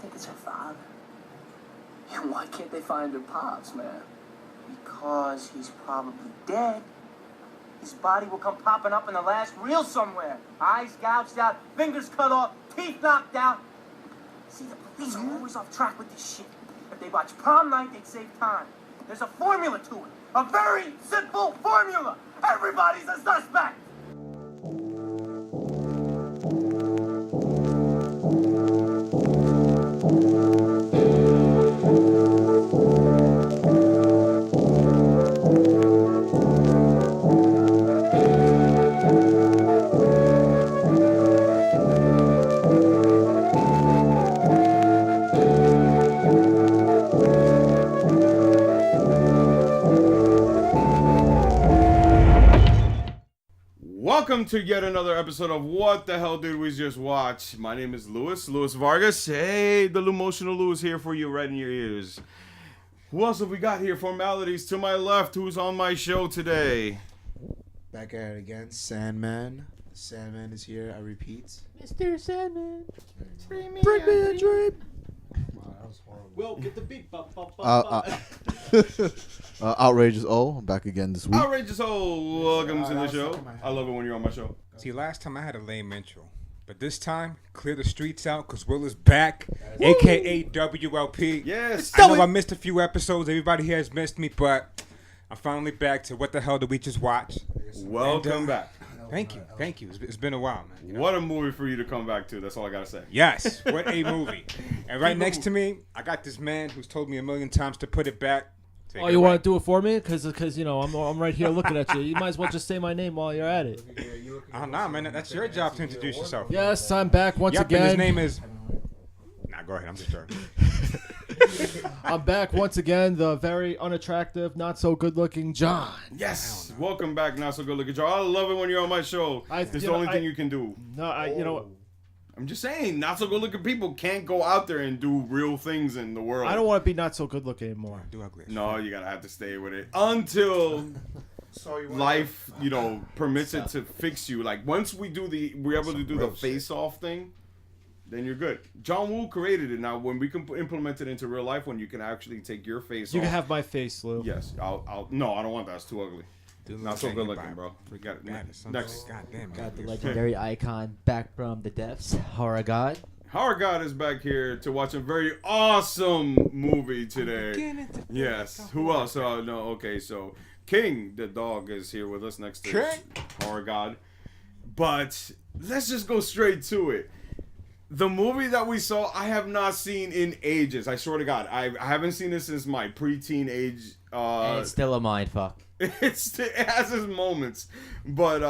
think it's her father. And why can't they find her pops, man? Because he's probably dead. His body will come popping up in the last reel somewhere. Eyes gouged out, fingers cut off, teeth knocked out. See, the police are always off track with this shit. If they watch prom night, they'd save time. There's a formula to it. A very simple formula. Everybody's a suspect. Welcome to yet another episode of What the Hell Did We Just Watch? My name is Louis Vargas. Hey, the emotional Louis here for you right in your ears. Who else have we got here? Formalities to my left. Who's on my show today? Back at it again, Sandman. Sandman is here, I repeat. Mr. Sandman, Bring me a drink. Wow, that was horrible. Will, get the beat. Outrageous O, I'm back again this week. Outrageous O, welcome to the show. I love it when you're on my show. See, last time I had a lame intro, but this time, clear the streets out because Will is back, a.k.a. WLP. Yes. I know I missed a few episodes. Everybody here has missed me, but I'm finally back to What the Hell Did We Just Watch? Welcome back. Thank you. It's been a while, man. You know? What a movie for you to come back to. That's all I got to say. Yes, what a movie. And right next to me, I got this man who's told me a million times to put it back. Oh, you want to do it for me? Because you know, I'm right here looking at you. You might as well just say my name while you're at it. Oh, nah, man. That's your job to introduce yourself. Yes, I'm back once Yep, again. and his name is... Nah, go ahead. I'm just joking. I'm back once again, the very unattractive, not so good-looking John. Yes. Welcome back, Not So Good Looking Joe. I love it when you're on my show. It's the only thing you can do. No, you know... I'm just saying, not so good looking people can't go out there and do real things in the world. I don't want to be not so good looking anymore. Do ugly. No, you gotta have to stay with it until life, permits it to fix you. Like once we're able to do the face-off thing, then you're good. John Woo created it. Now, when we can implement it into real life, when you can actually take your face off. You can have my face, Lou. Yes, No, I don't want that. It's too ugly. Not so good looking, bro. We got it. Next. God damn, Got the legendary icon back from the depths, Horror God. Horror God is back here to watch a very awesome movie today. Yes. Who else? Okay, so King, the dog, is here with us next to Horror God. But let's just go straight to it. The movie that we saw, I have not seen in ages. I swear to God, I haven't seen this since my preteen age. And it's still a mindfuck. It has its moments, but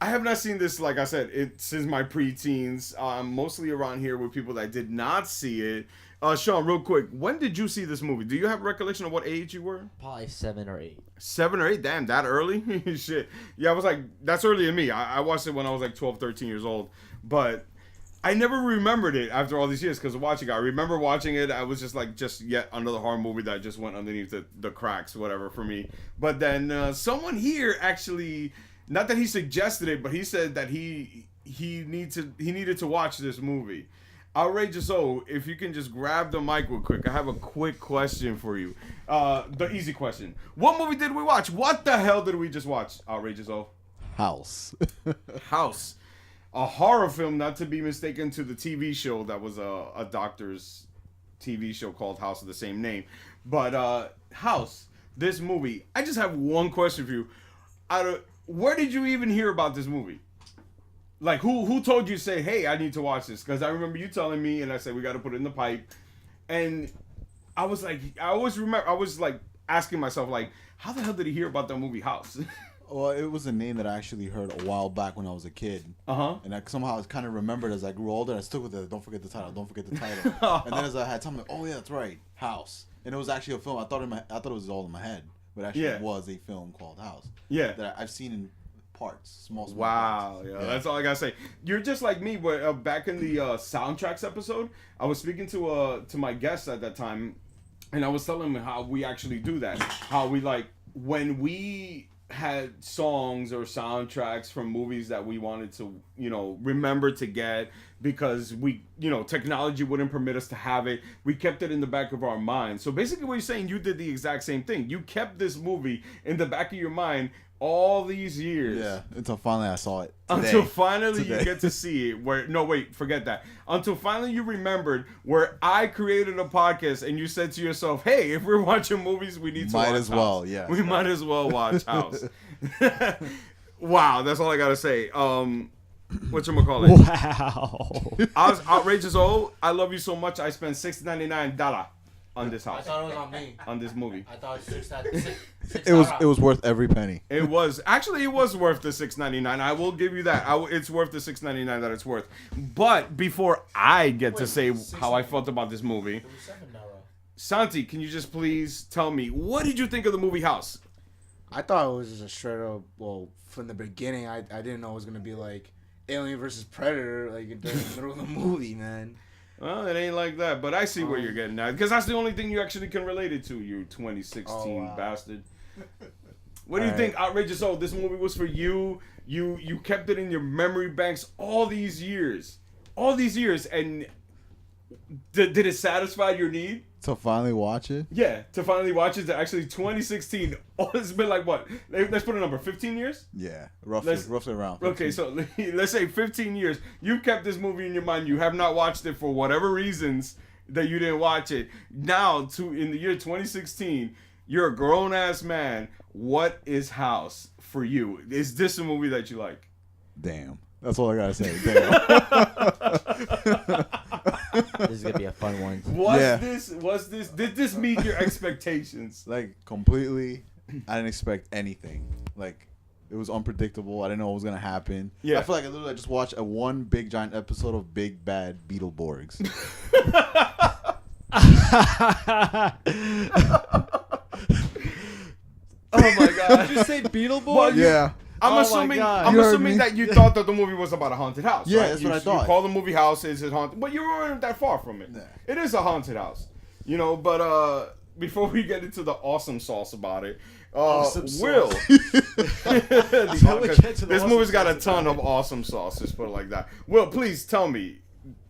I have not seen this, like I said, since my preteens. Mostly around here with people that did not see it. Sean, real quick, when did you see this movie? Do you have recollection of what age you were? Probably 7 or 8. 7 or 8? Damn, that early? Shit. Yeah, I was like, that's early to me. I watched it when I was like 12, 13 years old. But I never remembered it after all these years because of watching it. I remember watching it. I was just yet another horror movie that just went underneath the cracks, whatever, for me. But then someone here actually, not that he suggested it, but he said that he needed to watch this movie. Outrageous O, if you can just grab the mic real quick. I have a quick question for you. The easy question. What movie did we watch? What the hell did we just watch, Outrageous O? House. House. A horror film, not to be mistaken to the TV show that was a doctor's TV show called House of the same name. But House, this movie, I just have one question for you. Where did you even hear about this movie? Like, who told you to say, hey, I need to watch this? Because I remember you telling me, and I said, we got to put it in the pipe. And I was like, I was like asking myself, like, how the hell did he hear about that movie House? Well, it was a name that I actually heard a while back when I was a kid. And I somehow kind of remembered as I grew older. I stuck with it. Don't forget the title. And then as I had time, like, oh yeah, that's right, House. And it was actually a film. I thought it was all in my head, but actually it was a film called House. Yeah. That I've seen in parts, small wow, parts. Yeah, that's all I gotta say. You're just like me. But back in the soundtracks episode, I was speaking to my guest at that time, and I was telling him how we actually do that. How we like when we had songs or soundtracks from movies that we wanted to, remember to get because we, technology wouldn't permit us to have it. We kept it in the back of our mind. So basically what you're saying, you did the exact same thing. You kept this movie in the back of your mind all these years. Yeah, until finally I saw it. Today. Until finally you get to see it. No, wait, forget that. Until finally you remembered where I created a podcast and you said to yourself, hey, if we're watching movies, we need to watch House. We might as well watch House. Wow, that's all I gotta say. Whatchamacallit? Wow. I was outrageous old. I love you so much. I spent $6.99 on this house. I thought it was on me. On this movie. I thought it was $6. It was worth every penny. It was worth the $6.99. I will give you that. It's worth the $6.99 that it's worth. But before I get to say how I felt about this movie, It was $7. Santi, can you just please tell me what did you think of the movie House? I thought it was just a straight up. Well, from the beginning, I didn't know it was gonna be like Alien versus Predator, like in the middle of the movie, man. Well, it ain't like that, but I see where you're getting at because that's the only thing you actually can relate it to. You 2016 bastard. What do you think, outrageous old? This movie was for you. You kept it in your memory banks all these years, and did it satisfy your need? To finally watch it? Yeah, to finally watch it. To actually 2016. Oh, it's been like what? Let's put a number. 15 years? Yeah, roughly around. 15. Okay, so let's say 15 years. You kept this movie in your mind. You have not watched it for whatever reasons that you didn't watch it. Now, in the year 2016, you're a grown ass man. What is House for you? Is this a movie that you like? Damn. That's all I gotta say. Damn. This is gonna be a fun one. Did this meet your expectations? Like, completely, I didn't expect anything. Like, it was unpredictable. I didn't know what was gonna happen. Yeah. I feel like I literally just watched one big giant episode of Big Bad Beetleborgs. Oh my god! Did you say Beetleborgs? Well, Yeah. I'm Oh assuming. my God. I'm You heard assuming me? that you thought that the movie was about a haunted house. Yeah, right? that's what I You thought. call the movie House is it haunted, but you weren't that far from it. Nah. It is a haunted house, But before we get into the awesome sauce about it, Awesome Will. sauce. Before we get to the This awesome movie's got a sauce ton about of awesome sauce. Just put it like that. Will, please tell me.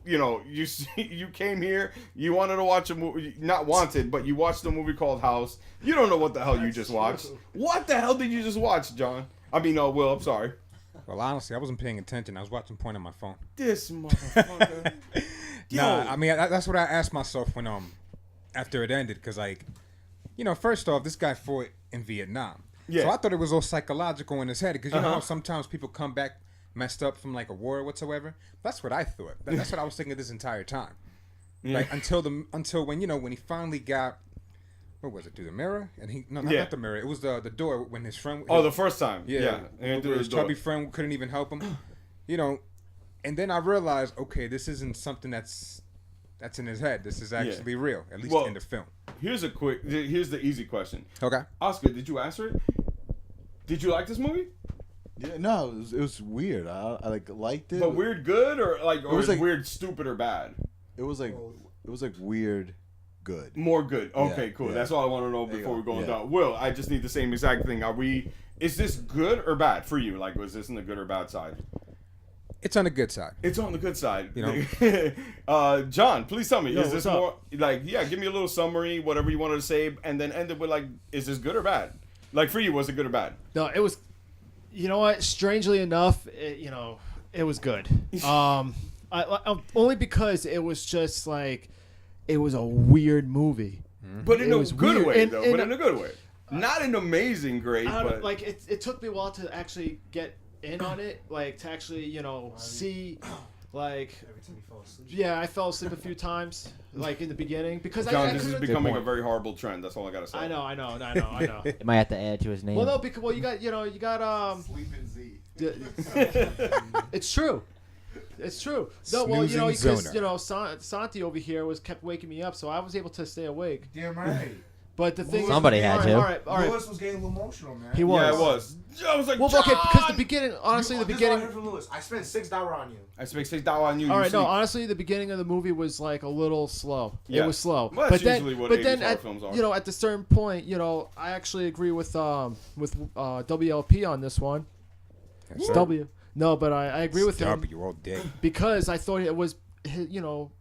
You came here. You wanted to watch a movie, not wanted, but you watched a movie called House. You don't know what the hell you just watched. What the hell did you just watch, John? Will, I'm sorry. Well, honestly, I wasn't paying attention. I was watching porn on my phone. This motherfucker. Nah, I mean, that's what I asked myself when after it ended, because first off, this guy fought in Vietnam. Yeah. So I thought it was all psychological in his head, because you know how sometimes people come back messed up from like a war or whatsoever. That's what I thought. That's what I was thinking this entire time. Yeah. Like until when he finally got. What was it? Through the mirror? And not the mirror. It was the door when his friend. Oh, the first time. Yeah. And his chubby friend couldn't even help him. And then I realized, okay, this isn't something that's in his head. This is actually real, at least in the film. Here's the easy question. Okay. Oscar, did you answer it? Did you like this movie? Yeah, no, it was weird. I liked it. But weird good or was like weird stupid or bad? It was like weird good. More good. Okay, Yeah, cool. yeah. That's all I want to know before we go Yeah. down. Will, I just need the same exact thing. Is this good or bad for you? Like, was this in the good or bad side? It's on the good side. It's on the good side. John, please tell me. Is this more give me a little summary, whatever you wanted to say, and then end it with is this good or bad? Like for you, was it good or bad? No, it was. You know what? Strangely enough, it was good. Only because it was just it was a weird movie. But in a good way, in a good way. Not an amazing great, but it took me a while to actually get in on it, to actually see. Every time you fall asleep. Yeah, I fell asleep a few times, in the beginning, because John, this is becoming a very horrible trend. That's all I gotta say. I know. It might have to add to his name. Well, no, because you got Sleeping Z. It's true. It's true. No, Snoozing because Zoner. Santi over here kept waking me up, so I was able to stay awake. Damn right. But the thing Somebody is, had to. All right. Lewis was getting emotional, man. He was. Yeah, it was. I was like, Well, okay, because the beginning, honestly, the This is what I beginning. heard from Lewis. I spent $6 on you. I spent $6 on you. All you right, no, sleep. honestly, the beginning of the movie was like a little slow. Yeah. It was slow. Well, that's usually what 80s horror films are. You know, at the certain point, you know, I actually agree with WLP on this one. Yes, It's sir. W. No, but I agree with him W all day. because I thought it was, you know,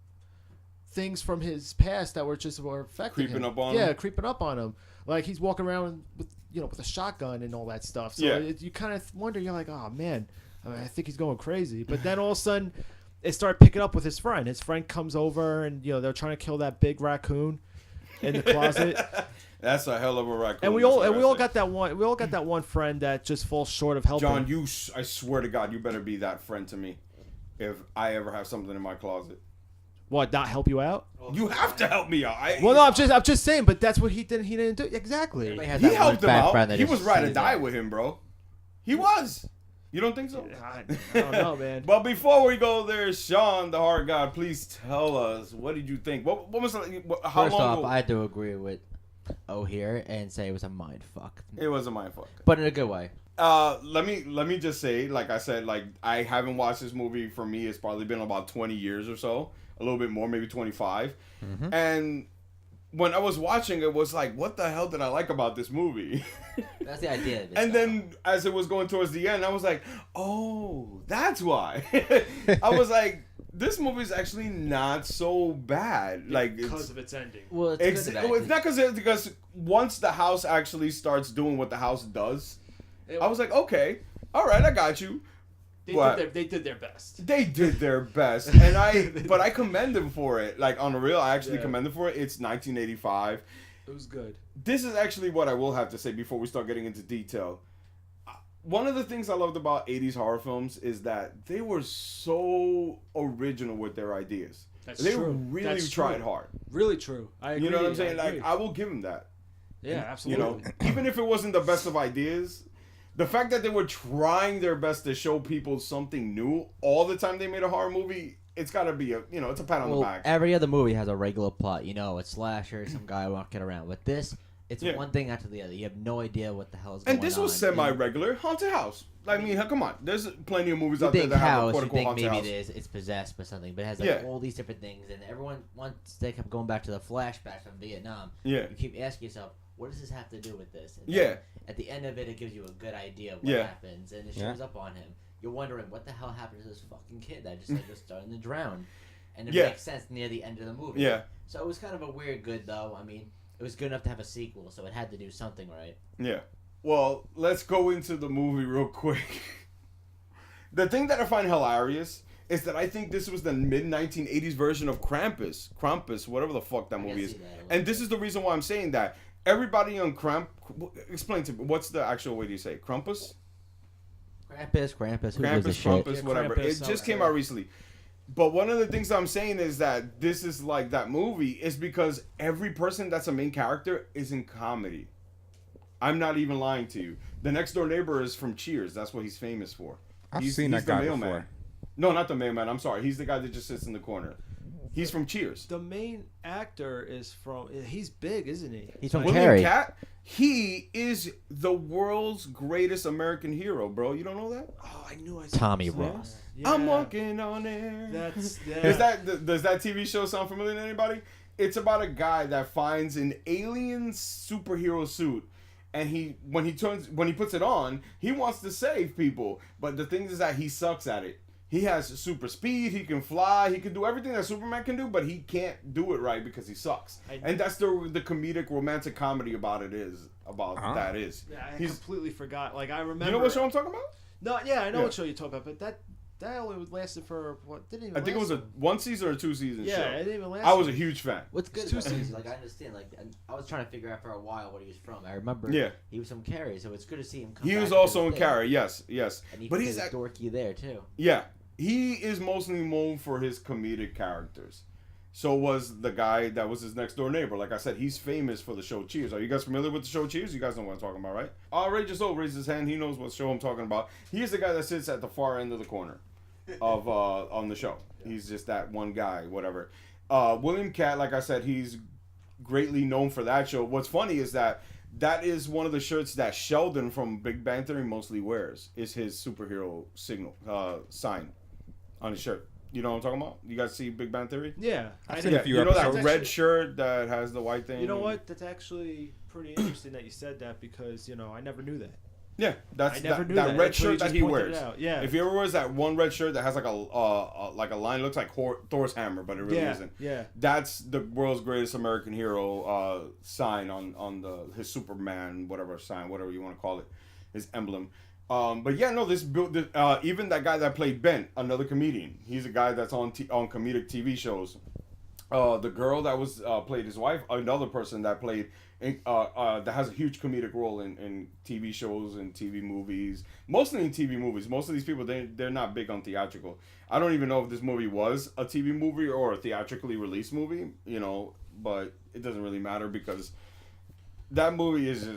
things from his past that were affecting Creeping him. up on yeah, him? creeping up on him. Like he's walking around with a shotgun and all that stuff. So Yeah. you kind of wonder. You're like, oh man, I think he's going crazy. But then all of a sudden, they start picking up with his friend. His friend comes over and they're trying to kill that big raccoon in the closet. That's a hell of a raccoon. And we all got that one. We all got that one friend that just falls short of helping. John, I swear to God, you better be that friend to me if I ever have something in my closet. What? Not help you out? You have to help me out. Well, no, I'm just saying. But that's what he did. He didn't do exactly. Everybody has He that one helped him bad out. friend that He just was right to sees die it. with him, bro. He was. You don't think so? I don't know, man. But before we go there, Sean, the Heart God, please tell us, what did you think? What was how First long off, ago? I had to agree with here and say it was a mind fuck, It was a mindfuck. but in a good way. Let me just say, like I said, like I haven't watched this movie. For me, it's probably been about 20 years or so, a little bit more, maybe 25. And when I was watching, it was like, what the hell did I like about this movie? That's the idea of it. And though. then as it was going towards the end, I was like, oh, that's why. I was like, this movie is actually not so bad. Like Because of its ending. well, it's good and bad. not because once the house actually starts doing what the house does, I was like, okay, all right, I got you. They did their best. They did their best, and but I commend them for it. Like on the real, I actually commend them for it. It's 1985. It was good. This is actually what I will have to say before we start getting into detail. One of the things I loved about 80s horror films is that they were so original with their ideas. That's They true. really That's tried true. hard. Really true. I agree. You know what I'm saying? I Like agree. I will give them that. Yeah, You absolutely. know, even if it wasn't the best of ideas, the fact that they were trying their best to show people something new all the time they made a horror movie, it's got to be it's a pat on the back. Every other movie has a regular plot. A slasher, some guy walking around. With this, it's one thing after the other. You have no idea what the hell is going on. And this was semi-regular haunted house. I mean, come on, there's plenty of movies out there big that have a house, you quote-unquote think haunted maybe house. it's possessed by something, but it has all these different things, and everyone once they kept going back to the flashbacks from Vietnam. Yeah. You keep asking yourself, what does this have to do with this? And Yeah. then at the end of it, it gives you a good idea of what happens, and it shows up on him. You're wondering what the hell happened to this fucking kid that just was starting to drown, and it makes sense near the end of the movie. Yeah. So it was kind of a weird good though. I mean, it was good enough to have a sequel, so it had to do something right. Yeah. Well, let's go into the movie real quick. The thing that I find hilarious is that I think this was the mid-1980s version of Krampus, whatever the fuck that movie is. And this is the reason why I'm saying that. Everybody on explain to me, what's the actual way do you say it? Krampus, Who gives a shit? Krampus, whatever. Krampus, It just came out recently. But one of the things I'm saying is that this is like that movie is because every person that's a main character is in comedy. I'm not even lying to you. The next door neighbor is from Cheers. That's what he's famous for. I've He's seen that the guy mailman. before. No, not the mailman. I'm sorry. He's the guy that just sits in the corner. He's from Cheers. The main actor is from. He's big, isn't he? He's from William Carrie. Cat. He is the world's greatest American hero, bro. You don't know that? Oh, I knew I saw Tommy him. Ross. Yeah. I'm walking on air. That's Does that TV show sound familiar to anybody? It's about a guy that finds an alien superhero suit, and when he puts it on, he wants to save people. But the thing is that he sucks at it. He has super speed. He can fly. He can do everything that Superman can do, but he can't do it right because he sucks. And that's the comedic romantic comedy about it is about that is. Yeah, I completely forgot. Like I remember. You know what show I'm talking about? No, yeah, I know what show you're talking about, but that only lasted for what? Didn't even. I think it was a 1 season or 2 season show. Yeah, it didn't even last. I was a huge fan. What's good Two about it is, seasons. like, I understand, like, I was trying to figure out for a while what he was from. I remember he was from Carrie, so it's good to see him come He back was to also this in thing. Carrie, yes. And But he's dorky there, too. yeah, he is mostly known for his comedic characters. So was the guy that was his next door neighbor. Like I said, he's famous for the show Cheers. Are you guys familiar with the show Cheers? You guys know what I'm talking about, right? Outrageous O raised his hand. He knows what show I'm talking about. He is the guy that sits at the far end of the corner of on the show. He's just that one guy, whatever. William Cat, like I said, he's greatly known for that show. What's funny is that is one of the shirts that Sheldon from Big Bang Theory mostly wears. Is his superhero sign on his shirt. You know what I'm talking about? You guys see Big Bang Theory? Yeah. You know that red shirt that has the white thing? You know what? That's actually pretty interesting that you said that because, I never knew that. Yeah, that's that red shirt that he wears. Yeah. If he ever wears that one red shirt that has like a line, looks like Thor's hammer, but it really isn't. Yeah. That's the world's greatest American hero sign on his Superman whatever you want to call it, his emblem. But yeah, no, even that guy that played Ben, another comedian. He's a guy that's on comedic TV shows. The girl that was played his wife, another person that played that has a huge comedic role in TV shows and TV movies, mostly in TV movies. Most of these people they're not big on theatrical. I don't even know if this movie was a TV movie or a theatrically released movie, but it doesn't really matter because that movie is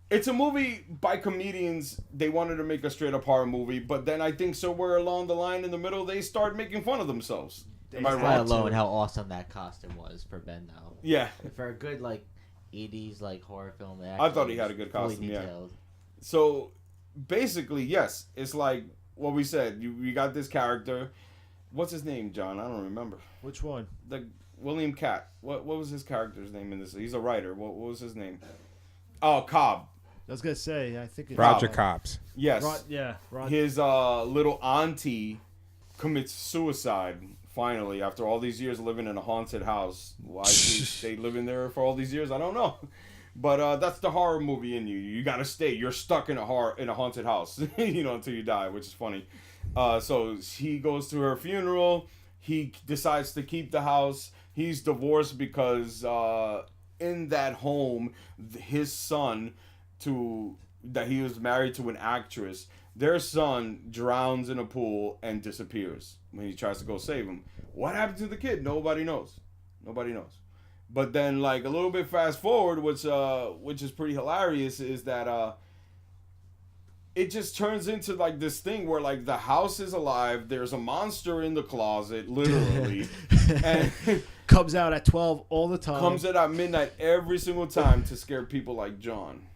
it's a movie by comedians. They wanted to make a straight up horror movie, but then I think somewhere along the line in the middle they start making fun of themselves. Am I right? Alone how awesome that costume was for Ben now. Yeah. For a good 80s horror film. I thought he had a good costume. Yeah. So basically, yes, it's like what we said. You got this character. What's his name, John? I don't remember. Which one? The William Catt. What was his character's name in this? He's a writer. What was his name? Oh, Cobb. I was gonna say. I think it's Roger Cobbs. Yes. Roger. His little auntie commits suicide. Finally, after all these years living in a haunted house. Why she stayed living there for all these years, I don't know. But that's the horror movie in you. You gotta stay. You're stuck in a haunted house, until you die, which is funny. So he goes to her funeral. He decides to keep the house. He's divorced because in that home, his son, that he was married to an actress, their son drowns in a pool and disappears when he tries to go save him. What happened to the kid? Nobody knows. But then, a little bit fast forward, which is pretty hilarious, is that it just turns into this thing where the house is alive. There's a monster in the closet, literally, and comes out at 12 all the time. Comes out at midnight every single time to scare people like John.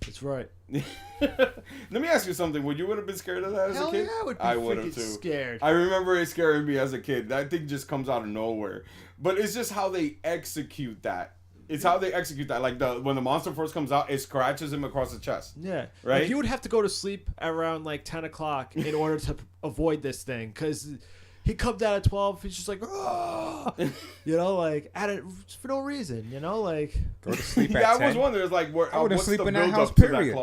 That's right. Let me ask you something. Would you have been scared of that as a kid? Yeah, I would be scared. I remember it scaring me as a kid. That thing just comes out of nowhere. But it's just how they execute that. It's how they execute that. When the monster first comes out, it scratches him across the chest. Yeah. Right? You would have to go to sleep around 10 o'clock in order to avoid this thing. Because he comes out at 12, he's just for no reason, Go to sleep at 10. I was wondering, I wouldn't sleep in that house, period.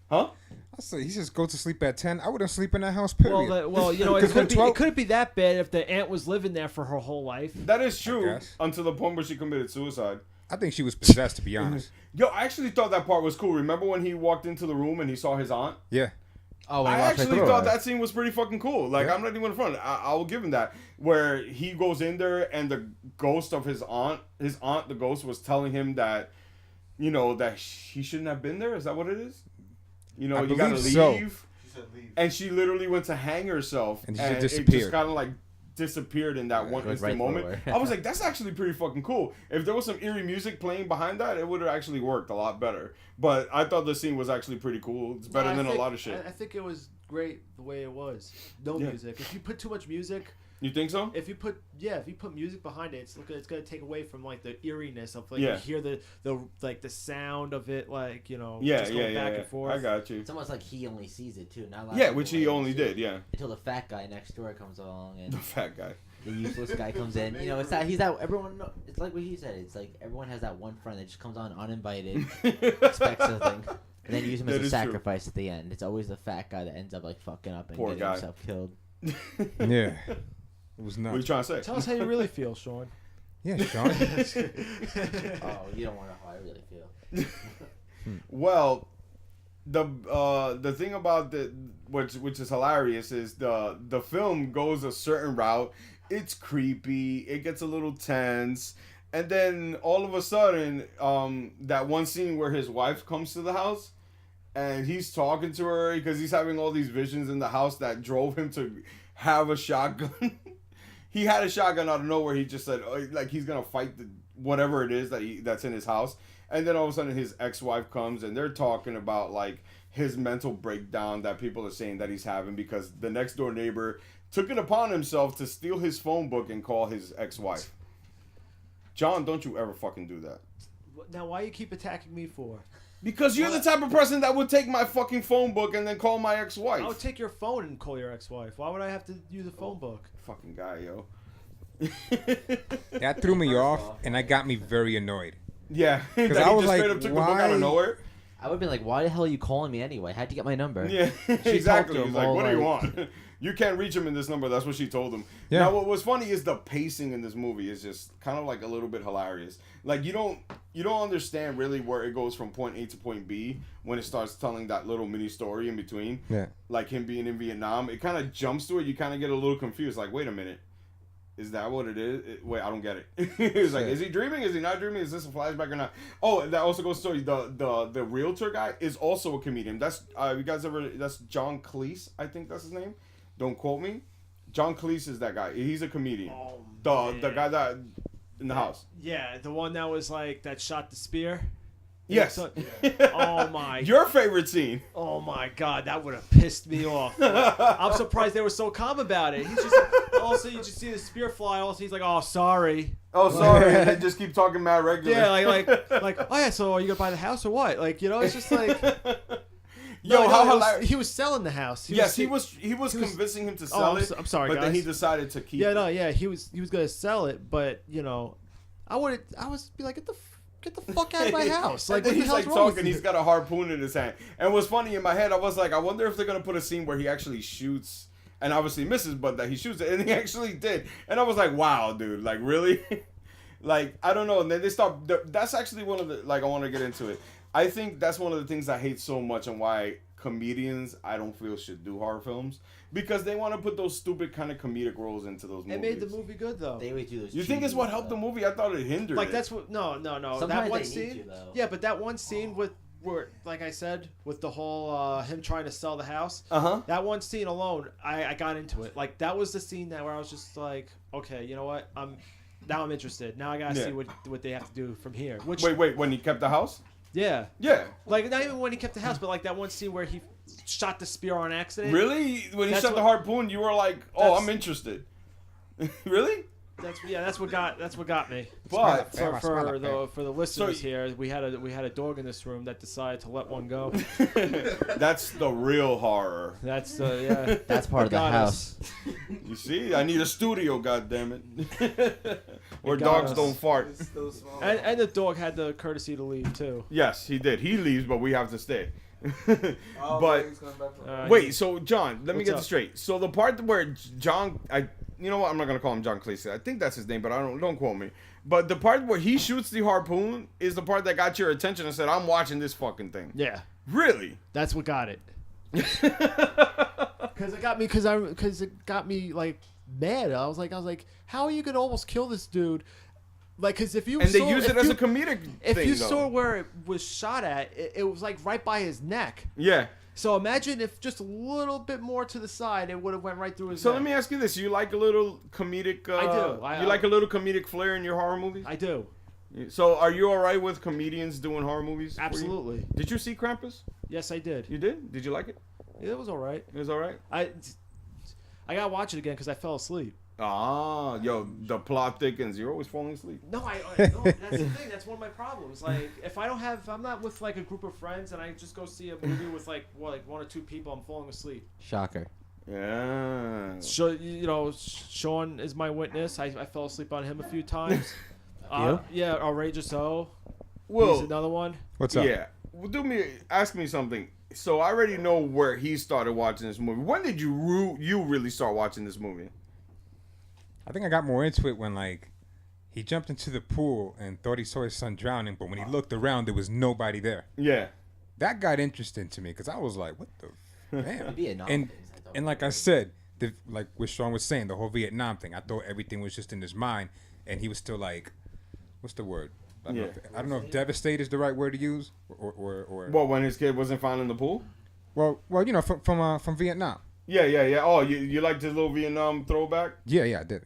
Huh? I say he says go to sleep at 10. I wouldn't sleep in that house, period. It couldn't be that bad if the aunt was living there for her whole life. That is true, until the point where she committed suicide. I think she was possessed, to be honest. Yo, I actually thought that part was cool. Remember when he walked into the room and he saw his aunt? Yeah. Oh, I actually thought that scene was pretty fucking cool. I'm not even in front. I will give him that. Where he goes in there and the ghost of his aunt, the ghost, was telling him that, that he shouldn't have been there. Is that what it is? You gotta leave. So. She said leave. And she literally went to hang herself. And it just kind of disappeared in that one instant moment. I was like, that's actually pretty fucking cool. If there was some eerie music playing behind that, it would have actually worked a lot better. But I thought the scene was actually pretty cool. It's better than a lot of shit. I think it was great the way it was. No music. If you put too much music, you think so? If you put music behind it, it's gonna take away from the eeriness of you hear the sound of it just going back and forth. I got you. It's almost like he only sees it too. Which he only did. Until the fat guy next door comes along and the fat guy, the useless guy comes in. It's that everyone. It's like what he said. It's like everyone has that one friend that just comes on uninvited, expects something. And then use him as a sacrifice at the end. It's always the fat guy that ends up fucking up and getting himself killed. Yeah. It was nuts. What are you trying to say? Tell us how you really feel, Sean. Yeah, Sean. Oh, you don't want to know how I really feel. Well, the thing about which is hilarious is the film goes a certain route. It's creepy. It gets a little tense. And then all of a sudden, that one scene where his wife comes to the house and he's talking to her because he's having all these visions in the house that drove him to have a shotgun. he had a shotgun out of nowhere. He just said, like, he's going to fight whatever it is that's in his house. And then all of a sudden his ex-wife comes and they're talking about, like, his mental breakdown that people are saying that he's having because the next door neighbor took it upon himself to steal his phone book and call his ex-wife. John, don't you ever fucking do that. Now, why you keep attacking me for? Because you're the type of person that would take my fucking phone book and then call my ex-wife. I would take your phone and call your ex-wife. Why would I have to use a phone book? Fucking guy, yo. That threw me off, and that got me very annoyed. Yeah, because I was just like, straight up took the book out of nowhere. I would have been like, why the hell are you calling me anyway? How'd you get my number? Yeah, exactly. He's like, what do you want? You can't reach him in this number. That's what she told him. Yeah. Now, what was funny is the pacing in this movie is just kind of like a little bit hilarious. Like, you don't understand really where it goes from point A to point B when it starts telling that little mini story in between. Yeah. Like him being in Vietnam. It kind of jumps to it. You kind of get a little confused. Like, wait a minute. Is that what it is? Wait, I don't get it. It's like, is he dreaming? Is he not dreaming? Is this a flashback or not? Oh, that also goes to show you the realtor guy is also a comedian. That's you guys ever? That's John Cleese, I think that's his name. Don't quote me. John Cleese is that guy. He's a comedian. Oh, the guy that in the house. Yeah, the one that was like that shot the spear. Yes. Oh my. Your favorite scene. Oh my God, that would have pissed me off. I'm surprised they were so calm about it. He's just also you just see the spear fly. Also, he's like, "Oh, sorry." Oh, sorry. And they just keep talking mad regular. Yeah, like, oh yeah. So are you gonna buy the house or what? Like, you know, it's just like. He was selling the house. He was convincing him to sell it. I'm sorry, but guys. Then he decided to keep. Yeah, he was gonna sell it, but you know, I was be like, get the fuck out of my house. Like, and then what the he's hell's like wrong talking. with you? He's got a harpoon in his hand. And what's funny in my head, I was like, I wonder if they're gonna put a scene where he actually shoots, and obviously misses, but that he shoots it, and he actually did. And I was like, wow, dude, like really, like I don't know. And then they start. That's actually one of the I want to get into it. I think that's one of the things I hate so much, and why comedians I don't feel should do horror films, because they want to put those stupid kind of comedic roles into those movies. It made the movie good though. They would do those. You think it's what helped the movie? I thought it hindered. Like it. that's what no. Sometimes that one they scene. need you, though. Yeah, but that one scene where like I said, with the whole him trying to sell the house. That one scene alone, I got into it. Like that was the scene where I was just like, okay, you know what? I'm interested. Now I gotta see what they have to do from here. Which wait, when he kept the house? Yeah. Yeah. Like not even when he kept the house, but like that one scene where he shot the spear on accident. Really? When he shot the harpoon, you were like, "Oh, I'm interested." Really? That's what got me. But for the listeners here, we had a dog in this room that decided to let one go. That's the real horror. That's part of the house. You see, I need a studio, goddammit. Where dogs don't fart. And the dog had the courtesy to leave too. Yes, he did. He leaves, but we have to stay. But wait, so John, let me get this straight. So the part where John, you know what? I'm not gonna call him John Cleese. I think that's his name, but don't quote me. But the part where he shoots the harpoon is the part that got your attention and said, "I'm watching this fucking thing." Yeah. Really? That's what got it. Because it got me like mad. I was like, how are you gonna almost kill this dude? Like, because if you they use it as a comedic thing. If you saw where it was shot at, it was like right by his neck. Yeah. So imagine if just a little bit more to the side, it would have went right through his neck. So let me ask you this: you like a little comedic? I do. You like a little comedic flair in your horror movies? I do. So are you all right with comedians doing horror movies? Absolutely. Did you see Krampus? Yes, I did. You did? Did you like it? It was all right. It was all right. I gotta watch it again because I fell asleep. Ah, yo, the plot thickens. You're always falling asleep. No, that's the thing. That's one of my problems. Like, if I'm not with like a group of friends and I just go see a movie with like one or two people, I'm falling asleep. Shocker. Yeah. So Sean is my witness. I fell asleep on him a few times. Yeah, Outrageous O. He's another one. What's up? Yeah. Well, ask me something. So I already know where he started watching this movie. When did you really start watching this movie? I think I got more into it when, like, he jumped into the pool and thought he saw his son drowning, but when he looked around, there was nobody there. Yeah. That got interesting to me, because I was like, what the... Damn. And like I said, like what Sean was saying, the whole Vietnam thing, I thought everything was just in his mind, and he was still like, what's the word? I don't know if devastate is the right word to use, or... Well, when his kid wasn't found in the pool? Well, you know, from Vietnam. Yeah. Oh, you liked his little Vietnam throwback? Yeah, I did.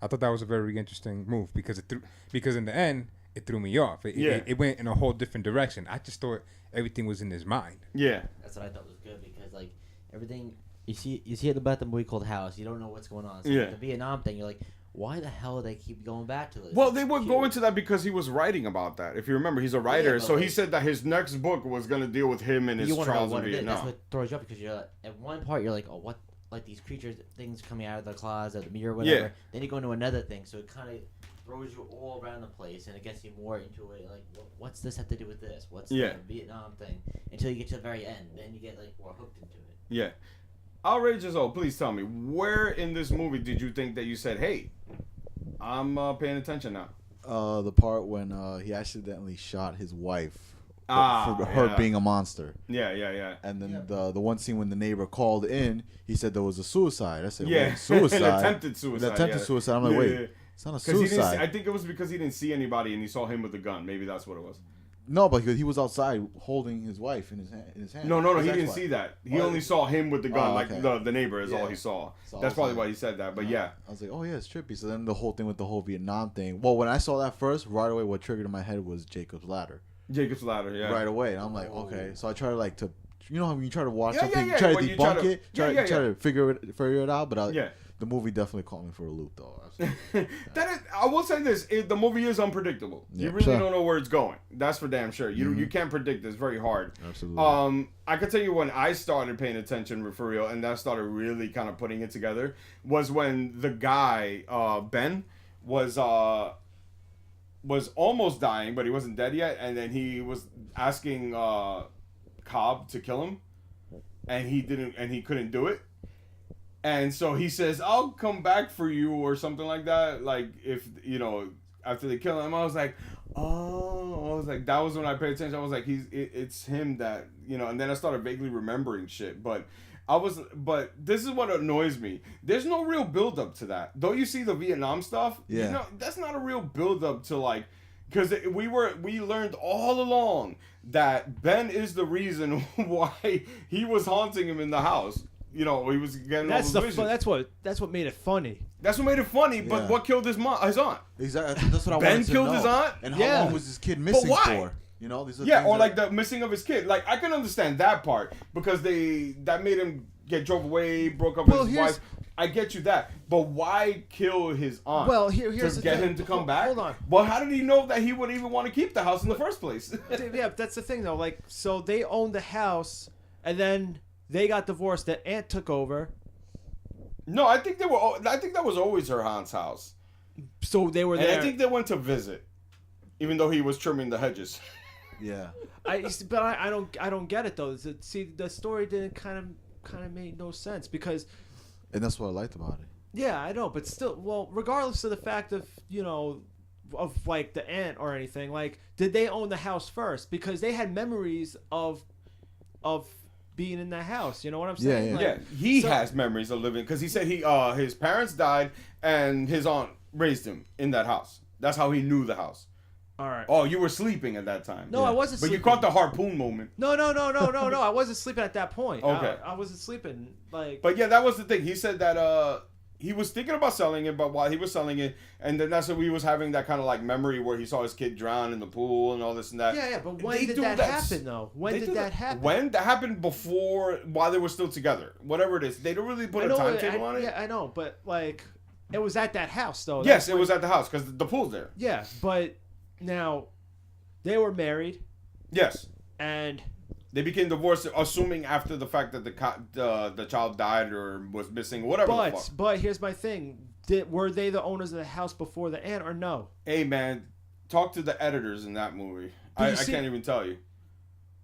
I thought that was a very interesting move because in the end it threw me off. It went in a whole different direction. I just thought everything was in his mind. Yeah, that's what I thought was good because like everything you see about the movie called House, you don't know what's going on. So the Vietnam thing, you're like, why the hell do they keep going back to this? Well, they would go into that because he was writing about that. If you remember, he's a writer, so he said that his next book was going to deal with him and his trials in Vietnam. That's what throws you up because you're at one part you're like, oh, what? Like these creatures, things coming out of the closet, the mirror, whatever. Yeah. Then you go into another thing, so it kind of throws you all around the place, and it gets you more into it. Like, what's this have to do with this? What's the Vietnam thing? Until you get to the very end, then you get like more hooked into it. Yeah, outrageous. Oh, please tell me, where in this movie did you think that you said, "Hey, I'm paying attention now"? The part when he accidentally shot his wife. For her being a monster. Yeah. And then the one scene when the neighbor called in, he said there was a suicide. I said, wait, suicide? An attempted suicide. Suicide. I'm like, wait, it's not a suicide. I think it was because he didn't see anybody and he saw him with the gun. Maybe that's what it was. No, but he was outside holding his wife in his hand. No, he didn't see that. He only saw him with the gun. Okay. Like the neighbor is all he saw. So that's probably why he said that. But yeah. I was like, oh yeah, it's trippy. So then the whole thing with the whole Vietnam thing. Well, when I saw that first, right away what triggered in my head was Jacob's Ladder. Jacob's Ladder, yeah. Right away. And I'm like, okay. So I try to you know how when you try to watch something, you try to debunk it, try to figure it out, but the movie definitely caught me for a loop, though. I will say this: the movie is unpredictable. You really don't know where it's going. That's for damn sure. You can't predict. It's very hard. Absolutely. I can tell you when I started paying attention for real, and that started really kind of putting it together, was when the guy Ben was almost dying, but he wasn't dead yet, and then he was asking Cobb to kill him, and he couldn't do it. And so he says, I'll come back for you or something like that. Like, if, after they kill him, I was like, that was when I paid attention. I was like, it's him that, and then I started vaguely remembering shit. But this is what annoys me. There's no real build up to that. Though you see the Vietnam stuff, that's not a real build up to like, because we learned all along that Ben is the reason why he was haunting him in the house. He was getting all those visions. That's what made it funny. That's what made it funny. But what killed his aunt? Exactly. That's what I wanted to know. Ben killed his aunt. And how long was his kid missing for? Or like the missing of his kid. Like I can understand that part because that made him get drove away, broke up with his wife. I get you that, but why kill his aunt? Well, here's to get him to come back. Hold on. Well, how did he know that he would even want to keep the house in the first place? Yeah, that's the thing though. Like, so they owned the house, and then they got divorced. The aunt took over. No, I think that was always her aunt's house. So they were there. And I think they went to visit, even though he was trimming the hedges. Yeah. I don't get it though. See, the story didn't kind of made no sense because. And that's what I liked about it. Yeah, I know, but still, well, regardless of the fact of of like the aunt or anything, like, did they own the house first? Because they had memories of being in the house. You know what I'm saying? Yeah. He has memories of living because he said his parents died and his aunt raised him in that house. That's how he knew the house. All right. Oh, you were sleeping at that time. No, I wasn't sleeping. But you caught the harpoon moment. No. I wasn't sleeping at that point. Okay. I wasn't sleeping. But yeah, that was the thing. He said that he was thinking about selling it, but while he was selling it, and then that's when he was having that kind of like memory where he saw his kid drown in the pool and all this and that. Yeah, but when did that happen though? When did that happen? When? That happened before, while they were still together. Whatever it is. They don't really put a timetable on it. Yeah, I know, but like, it was at that house though. Yes, it was at the house because the pool's there. Yeah, but now they were married. Yes. And they became divorced, assuming after the fact that the child died or was missing, whatever. But here's my thing: were they the owners of the house before the aunt, or no? Hey man, talk to the editors in that movie. I can't even tell you.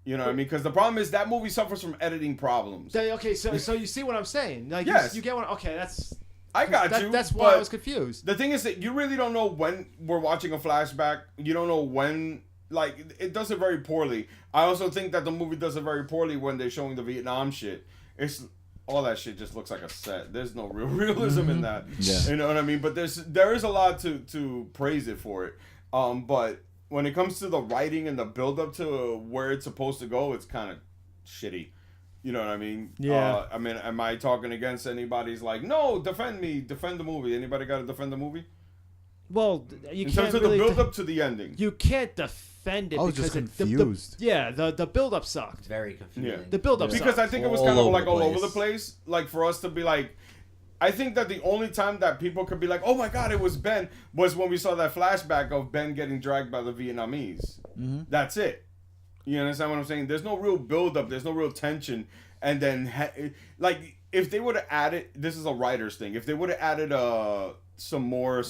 You know what I mean? Because the problem is that movie suffers from editing problems. Okay, so you see what I'm saying? Like, yes. You get what? Okay, that's. I got you. That's why I was confused. The thing is that you really don't know when we're watching a flashback. You don't know when. Like, it does it very poorly. I also think that the movie does it very poorly when they're showing the Vietnam shit. It's all that shit just looks like a set. There's no real realism in that. Yeah. You know what I mean? But there is a lot to praise it for it. But when it comes to the writing and the build up to where it's supposed to go, it's kind of shitty. You know what I mean? Yeah. I mean, am I talking against anybody's like, no, defend me, defend the movie? Anybody got to defend the movie? Well, you In can't terms of really the build up to the ending. You can't defend it I was because just confused. the build up sucked. Very confusing. Yeah. The build up Because I think it was kind of like all over the place. Like for us to be like, I think that the only time that people could be like, oh my God, it was Ben, was when we saw that flashback of Ben getting dragged by the Vietnamese. Mm-hmm. That's it. You understand what I'm saying? There's no real build up. There's no real tension. And then, like, if they would have added, this is a writer's thing, if they would have added some more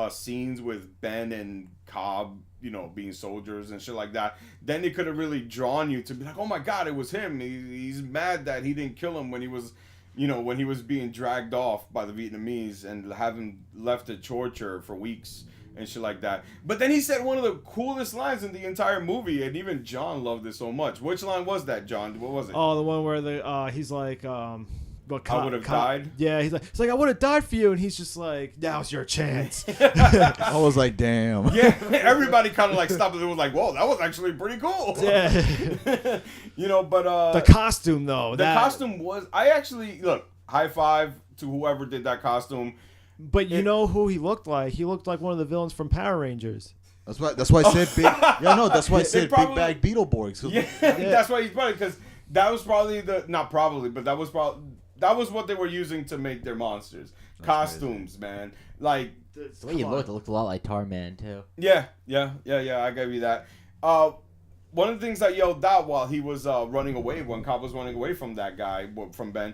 scenes with Ben and Cobb, you know, being soldiers and shit like that, then it could have really drawn you to be like, oh my God, it was him. He's mad that he didn't kill him when he was, you know, when he was being dragged off by the Vietnamese and having left to torture for weeks and shit like that. But then he said one of the coolest lines in the entire movie, and even John loved it so much. Which line was that, John? What was it? Oh, the one where he's like, I would have died? Yeah, he's like, I would have died for you, and he's just like, now's your chance. I was like, damn. Yeah, everybody kind of like stopped. It was like, whoa, that was actually pretty cool. Yeah. You know, but the costume though. The costume was. I actually look. High five to whoever did that costume. But you know who he looked like? He looked like one of the villains from Power Rangers. That's why I said big. Yeah, no, that's why I said probably, big bag Beetleborgs. Yeah, that's why he's probably, because that was probably not probably, but that was what they were using to make their monsters. That's costumes, crazy. Man. Like the way you looked, it looked a lot like Tarman too. Yeah. I gave you that. One of the things I yelled out while he was running away, when Cobb was running away from that guy, from Ben,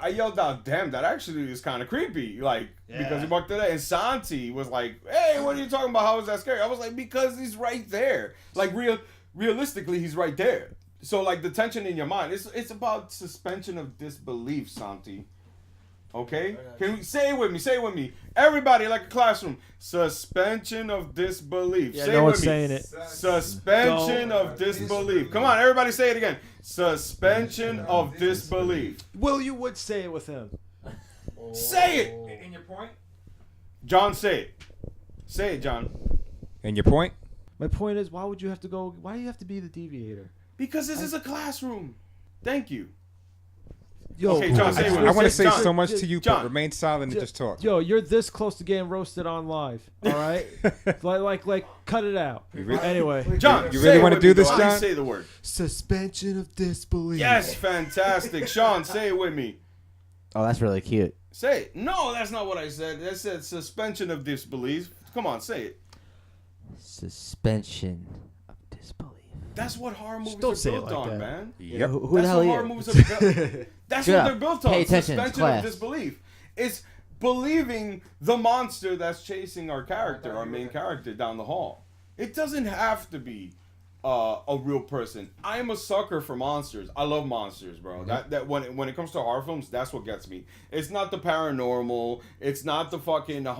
I yelled out, damn, that actually is kind of creepy. Like, because he walked in there, and Santi was like, hey, what are you talking about? How is that scary? I was like, because he's right there. Like, realistically, he's right there. So, like, the tension in your mind, it's about suspension of disbelief, Santi. Okay? Can we say it with me? Say it with me. Everybody, like a classroom. Suspension of disbelief. Yeah, say no it one's with me. saying it. Suspension of disbelief. Come on, everybody say it again. Suspension of disbelief. Will, you would say it with him. Say it. In your point? John, say it. Say it, John. And your point? My point is, why do you have to be the deviator? Because this is a classroom. Thank you. Yo, okay, John, say I want to say John, so much to you, John, but remain silent and just talk. Yo, you're this close to getting roasted on live. All right, like, cut it out. Anyway, John, you really want to do this, John? Please say the word. Suspension of disbelief. Yes, fantastic. Sean, say it with me. Oh, that's really cute. Say it. No, that's not what I said. I said suspension of disbelief. Come on, say it. Suspension of disbelief. That's what horror movies don't are built on, that. man. Yep. Who That's the hell what are horror you? movies are built. That's what they're built on. Pay attention, Suspension of disbelief. It's believing the monster that's chasing our character, our main character, down the hall. It doesn't have to be a real person. I am a sucker for monsters. I love monsters, bro. Mm-hmm. That when it comes to horror films, that's what gets me. It's not the paranormal. It's not the fucking the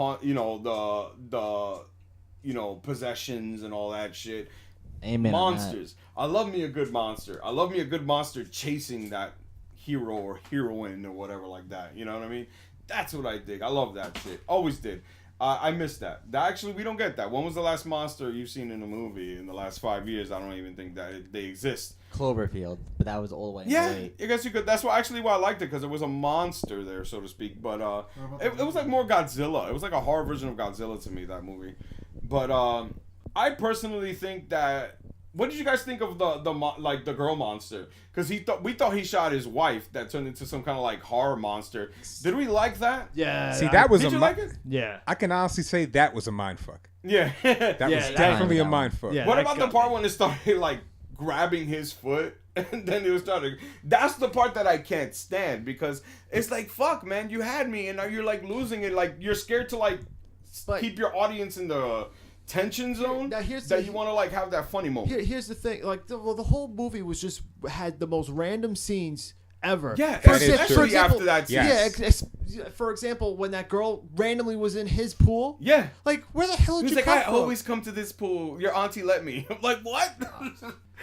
possessions and all that shit. Amen. Monsters. I love me a good monster. I love me a good monster chasing that hero or heroine or whatever like that. You know what I mean? That's what I dig. I love that shit. Always did. I miss that. Actually, we don't get that. When was the last monster you've seen in a movie in the last 5 years? I don't even think that they exist. Cloverfield, but that was all the way. Yeah, I guess you could. That's why I liked it, because there was a monster there, so to speak. But it was like more Godzilla. It was like a horror version of Godzilla to me, that movie. But I personally think that. What did you guys think of the girl monster? Because we thought he shot his wife, that turned into some kind of like horror monster. Did we like that? Yeah. See, that was did you like it? Yeah. I can honestly say that was a mindfuck. Yeah. That was definitely a mindfuck. Yeah, what about the part when it started like grabbing his foot and then it was starting? That's the part that I can't stand, because it's like, fuck, man, you had me and now you're like losing it. Like you're scared to like keep your audience in the tension zone. Now you want to like have that funny moment. Here's the thing, like the whole movie was just had the most random scenes ever. Yeah, especially after that scene. Yeah, for example, when that girl randomly was in his pool. Yeah. Like, where the hell did you come from? I always come to this pool. Your auntie let me. I'm like, what?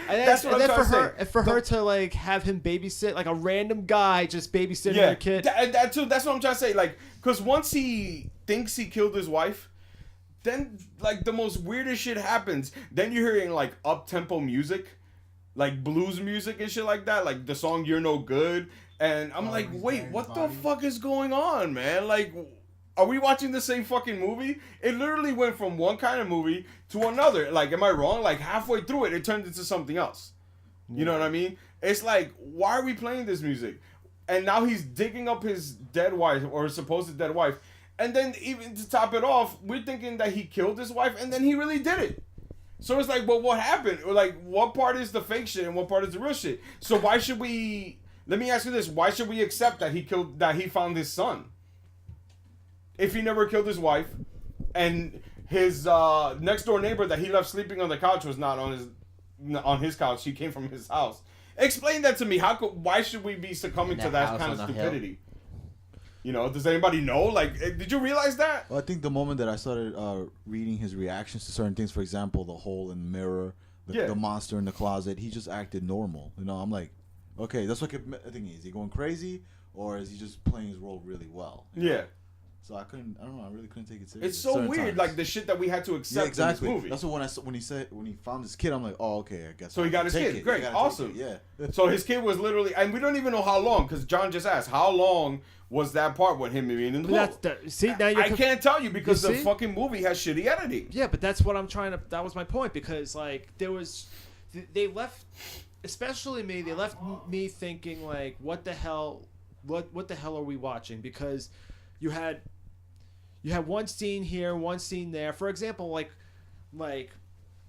That's what I'm trying to say. And for her to like have him babysit, like a random guy just babysitting her kid. That too. That's what I'm trying to say. Like, because once he thinks he killed his wife, then like the most weirdest shit happens. Then you're hearing like up-tempo music, like blues music and shit like that, like the song "You're No Good," and I'm like, wait, what the fuck is going on, man? Like, are we watching the same fucking movie? It literally went from one kind of movie to another. Like, am I wrong? Like halfway through it turned into something else. You know what I mean? It's like, why are we playing this music? And now he's digging up his dead wife or supposed dead wife. And then even to top it off, we're thinking that he killed his wife and then he really did it. So it's like, well, what happened? Or like, what part is the fake shit and what part is the real shit? So why should we, let me ask you this, why should we accept that he found his son? If he never killed his wife and his next door neighbor that he left sleeping on the couch was not on his couch, he came from his house. Explain that to me. Why should we be succumbing to that kind of stupidity? You know, does anybody know? Like, did you realize that? Well, I think the moment that I started reading his reactions to certain things, for example, the hole in the mirror, the monster in the closet, he just acted normal. You know, I'm like, okay, that's what I think. Is he going crazy, or is he just playing his role really well? Yeah. So I don't know. I really couldn't take it seriously. It's so weird, times. Like the shit that we had to accept exactly. in this movie. That's what when he found his kid, I'm like, oh, okay, I guess. So he got his kid. Great, awesome. Yeah. So his kid was literally, and we don't even know how long, because John just asked, how long was that part with him being in the pool? I can't tell you because the fucking movie has shitty editing. Yeah, but that's what I'm trying to. That was my point, because like they left, especially me. They left me thinking like, what the hell are we watching? Because you had one scene here, one scene there. For example, like,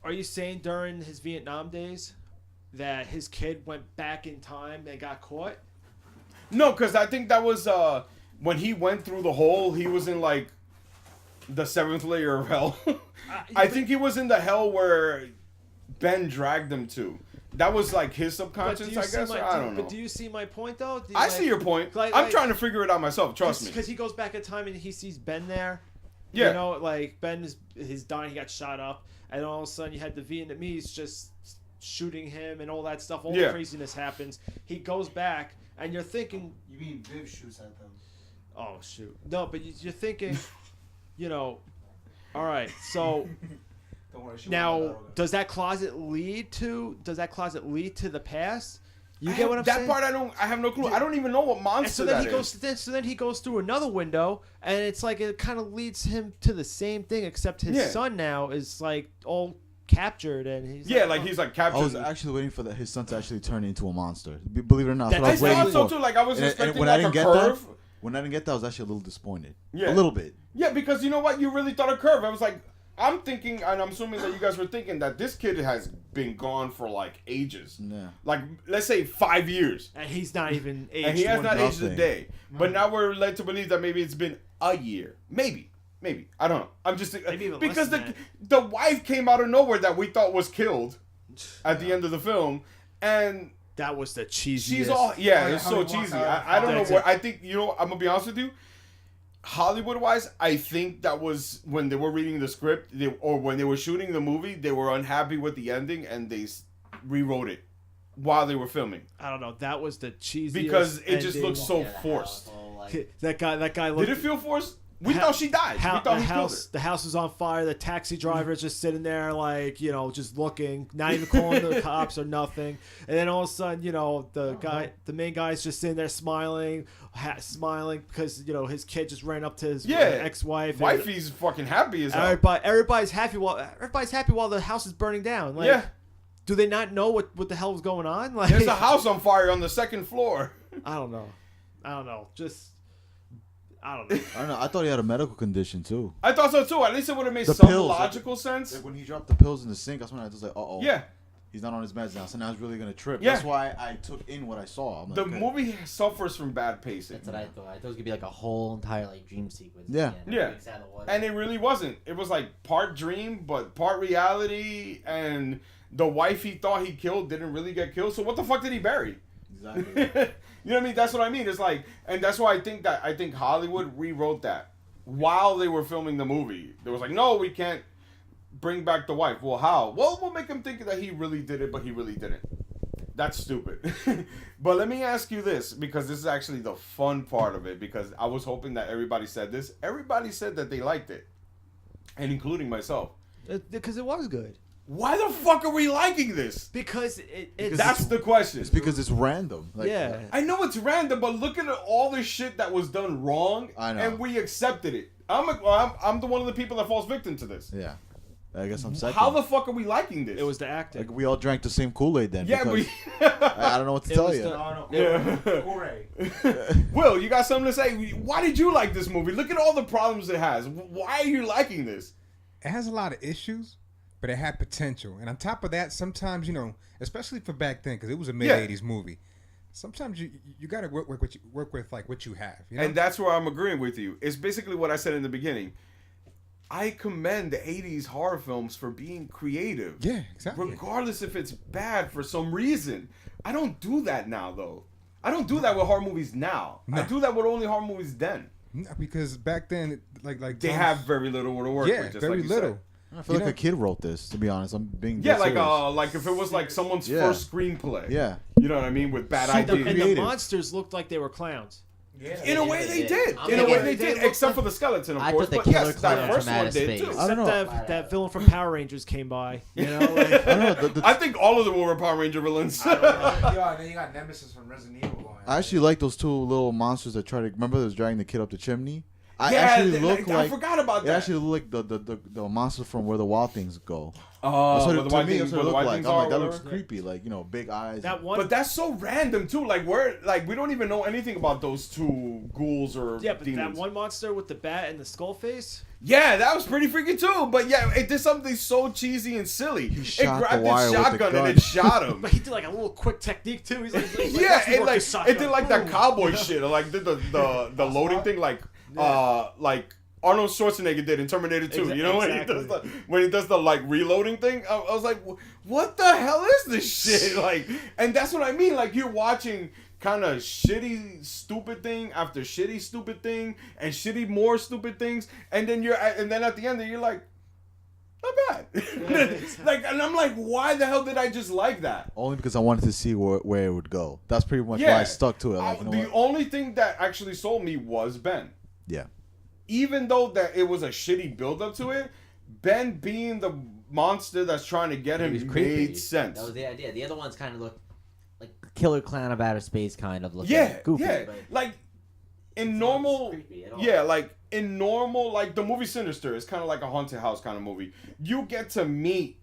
are you saying during his Vietnam days that his kid went back in time and got caught? No, because I think that was when he went through the hole. He was in like the 7th layer of hell. I think he was in the hell where Ben dragged him to. That was like his subconscious, I guess. I don't know. But do you see my point, though? I see your point. I'm trying to figure it out myself. Trust me. Because he goes back in time and he sees Ben there. Yeah. You know, like Ben is dying. He got shot up, and all of a sudden you had the Vietnamese just shooting him and all that stuff. All the craziness happens. He goes back, and you're thinking. You mean Viv shoots at them? Oh shoot! No, but you're thinking, you know, all right, so. Don't worry, now, does that closet lead to the past? You get what I'm saying? That part I have no clue. I don't even know what monster that is. So then he goes through another window, and it's like it kind of leads him to the same thing, except his son now is like all captured, and he's he's like captured. I was actually waiting for his son to actually turn into a monster. Believe it or not, I thought so too. Like I was expecting like a curve. When I didn't get that, I was actually a little disappointed. Yeah, a little bit. Yeah, because you know what? You really thought a curve. I was like. I'm thinking, and I'm assuming that you guys were thinking that this kid has been gone for like ages. Yeah. Like, let's say 5 years. And he's not even aged. And he has not aged a day. But now we're led to believe that maybe it's been a year. Maybe. I don't know. I'm just because the wife came out of nowhere that we thought was killed at the end of the film. And that was the cheesiest. She's all, it's so cheesy. I don't know where, I think, you know, I'm going to be honest with you. Hollywood-wise, I think that was when they were reading the script, or when they were shooting the movie, they were unhappy with the ending and they rewrote it while they were filming. I don't know. That was the cheesiest. Because it just looked so forced. That guy looked. Did it feel forced? We thought she died. We thought he killed her. The house was on fire. The taxi driver is just sitting there, like, you know, just looking, not even calling the cops or nothing. And then all of a sudden, you know, the main guy's just sitting there smiling because, you know, his kid just ran up to his ex-wife. Wifey's fucking happy as hell. Everybody's happy while the house is burning down. Like, do they not know what the hell was going on? Like, there's a house on fire on the 2nd floor. I don't know. I don't know. I don't know. I thought he had a medical condition too. I thought so too. At least it would have made some logical sense. Like when he dropped the pills in the sink, that's when I was like, yeah, he's not on his meds now, so now he's really gonna trip. Yeah. That's why I took in what I saw. The movie suffers from bad pacing. That's what I thought. I thought it was gonna be like a whole entire like dream sequence. Yeah, and it really wasn't. It was like part dream, but part reality. And the wife he thought he killed didn't really get killed. So what the fuck did he bury? Exactly. You know what I mean? That's what I mean. It's like, and that's why I think Hollywood rewrote that while they were filming the movie. They was like, no, we can't bring back the wife. Well, how? Well, we'll make him think that he really did it, but he really didn't. That's stupid. But let me ask you this, because this is actually the fun part of it, because I was hoping that everybody said this. Everybody said that they liked it, and including myself. Because it was good. Why the fuck are we liking this? Because it's That's the question. It's because it's random. Like, yeah. I know it's random, but look at all the shit that was done wrong, I know. and we accepted it. I'm the one of the people that falls victim to this. Yeah. I guess I'm second. How the fuck are we liking this? It was the acting. Like we all drank the same Kool-Aid then. Yeah, because I don't know what to It tell was you. the- Yeah. Will, you got something to say? Why did you like this movie? Look at all the problems it has. Why are you liking this? It has a lot of issues, but it had potential. And on top of that, sometimes, you know, especially for back then, because it was a mid-'80s movie, sometimes you got to work with like what you have. You know? And that's where I'm agreeing with you. It's basically what I said in the beginning. I commend the 80s horror films for being creative. Yeah, exactly. Regardless if it's bad for some reason. I don't do that now, though. I don't do that with horror movies now. No. I do that with only horror movies then. No, because back then, like They have very little to work with. Just very like you little. said. I feel like a kid wrote this. To be honest, I'm being Yeah, dead serious. like if it was like someone's Yeah. first screenplay. Yeah. You know what I mean? With bad And ideas. the creative. monsters looked like they were clowns. In a way, they did. I'm In a way, thinking they they did, looked except like- for the skeleton, of I course. thought the But killer yes, clown that from first one outer did space. too. I don't know. That villain from Power Rangers came by. You know, like, I don't know. I think all of them were Power Ranger villains. Yeah, and then you got Nemesis from Resident Evil. Going I actually like those two little monsters that try to. Remember, they was dragging the kid up the chimney. I Yeah, actually they- look I like. forgot about They that. actually look like the monster from Where the Wild Things Go. Oh, That's what where it, the to white me, things, that's what where it the looked white like. things I'm are, like, that whatever. looks creepy. Like, you know, big eyes. that one. But that's so random too. Like we don't even know anything about those two ghouls or yeah, but demons. that one monster with the bat and the skull face. Yeah, that was pretty freaky too. But yeah, it did something so cheesy and silly. It shot the grabbed wire its with the shotgun and gun. it shot him. But he did like a little quick technique too. He's like Yeah, "Let's it work like this shotgun." it did like that Boom. cowboy shit. Or like did the loading thing like Arnold Schwarzenegger did in Terminator 2. You know Exactly. when he does the like reloading thing. I was like, what the hell is this shit? Like, and that's what I mean. Like you're watching kind of shitty stupid thing after shitty stupid thing and shitty more stupid things, and then at the end you're like, not bad. Like, and I'm like, why the hell did I just like that? Only because I wanted to see where it would go. That's pretty much why I stuck to it. Like, you know the what? only thing that actually sold me was Ben. Yeah. Even though that it was a shitty build up to it, Ben being the monster that's trying to get him He was creepy. made sense. That was the idea. The other ones kind of look like Killer Clown of Outer Space, kind of looking Yeah, goofy. yeah. But Like in it's normal, not creepy at all. yeah, like in normal, like the movie Sinister is kind of like a haunted house kind of movie. You get to meet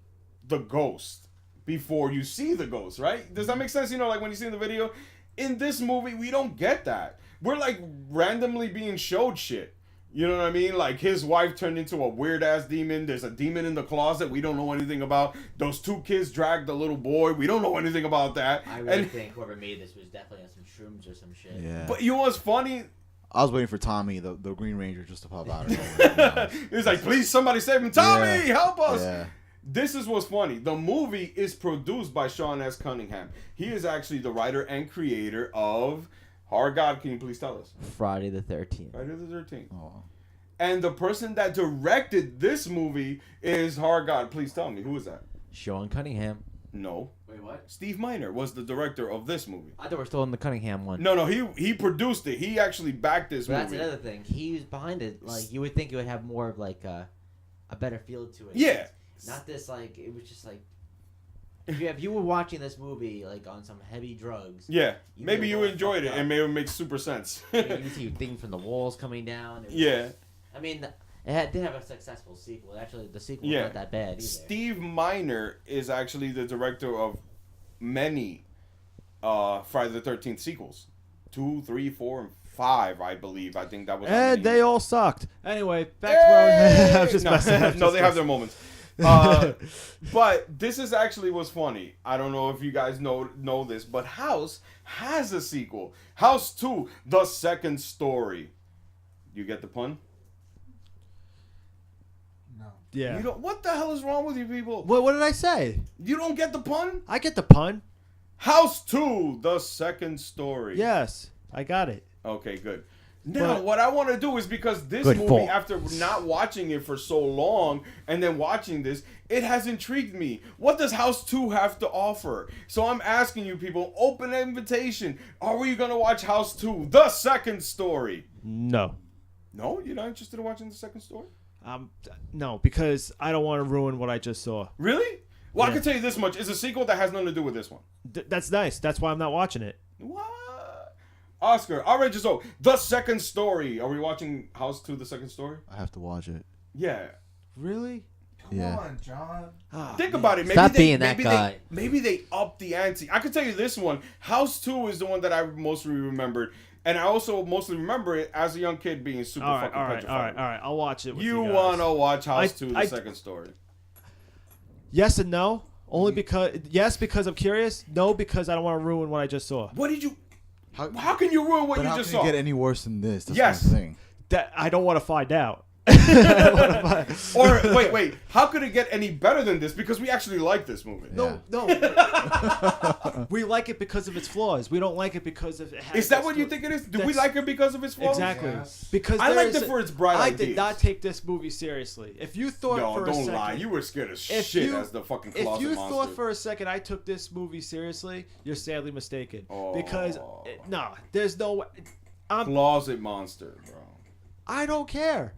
the ghost before you see the ghost, right? Does that make sense? You know, like when you see the video. In this movie, we don't get that. We're like randomly being showed shit. You know what I mean? Like his wife turned into a weird ass demon. There's a demon in the closet we don't know anything about. Those two kids dragged the little boy. We don't know anything about that. I really think whoever made this was definitely on some shrooms or some shit. Yeah. But you know what's funny? I was waiting for Tommy, the Green Ranger, just to pop out. Of nowhere. He's like, please, somebody save him. Tommy, help us. Yeah. This is what's funny. The movie is produced by Sean S. Cunningham. He is actually the writer and creator of Horror God. Can you please tell us? Friday the 13th. Friday the 13th. Oh. And the person that directed this movie is Horror God. Please tell me. Who is that? Sean Cunningham. No. Wait, what? Steve Miner was the director of this movie. I thought we're still in the Cunningham one. No, he produced it. He actually backed this But that's movie. another thing. He was behind it. Like you would think it would have more of like a better feel to it. Yeah. Not this like it was just like if you were watching this movie like on some heavy drugs. Yeah. You Maybe would've you gone enjoyed it fucked and up. maybe it makes super sense. You see things from the walls coming down. It was Yeah. just- I mean, did have a successful sequel. Actually, the sequel Yeah. was not that bad either. Steve Miner is actually the director of many Friday the 13th sequels. 2, 3, 4, and 5, I believe. I think that was. And they all sucked. Anyway, back to where I was just no, messing. no, they have their moments. But this is actually what's funny. I don't know if you guys know this, but House has a sequel. House 2, The Second Story. You get the pun? Yeah. You don't. What the hell is wrong with you people? What did I say? You don't get the pun? I get the pun. House 2, The Second Story. Yes, I got it. Okay, good. Now, what I want to do is because this Good movie, fault. after not watching it for so long and then watching this, it has intrigued me. What does House 2 have to offer? So I'm asking you people, open invitation. Are we going to watch House 2, The Second Story? No. No? You're not interested in watching The Second Story? No, because I don't want to ruin what I just saw. Really? Well, I can tell you this much: it's a sequel that has nothing to do with this one. That's nice. That's why I'm not watching it. What? Oscar, outrageous. So, The Second Story. Are we watching House 2, The Second Story? I have to watch it. Yeah. Really? Come on, John. Think about it. Maybe Stop being that guy. Maybe they upped the ante. I can tell you this one. House 2 is the one that I mostly remembered. And I also mostly remember it as a young kid being super fucking petrified. All right. I'll watch it with You guys. want to watch House 2, The Second Story. Yes and no. Only because... Yes, because I'm curious. No, because I don't want to ruin what I just saw. What did you... How can you ruin what you just saw? How can it get any worse than this? That's Yes. the thing. That I don't want to find out. Or wait, how could it get any better than this? Because we actually like this movie. No. We like it because of its flaws. We don't like it because of it has. Is that what you think it is? Do we like it because of its flaws? Exactly. Yes. Because I liked it for its bright I ideas. did not take this movie seriously. If you thought No, for a don't second, lie. You were scared as if shit you- as the fucking if closet you monster. thought for a second I took this movie seriously, you're sadly mistaken. Oh. Because there's no way. Closet monster, bro. I don't care.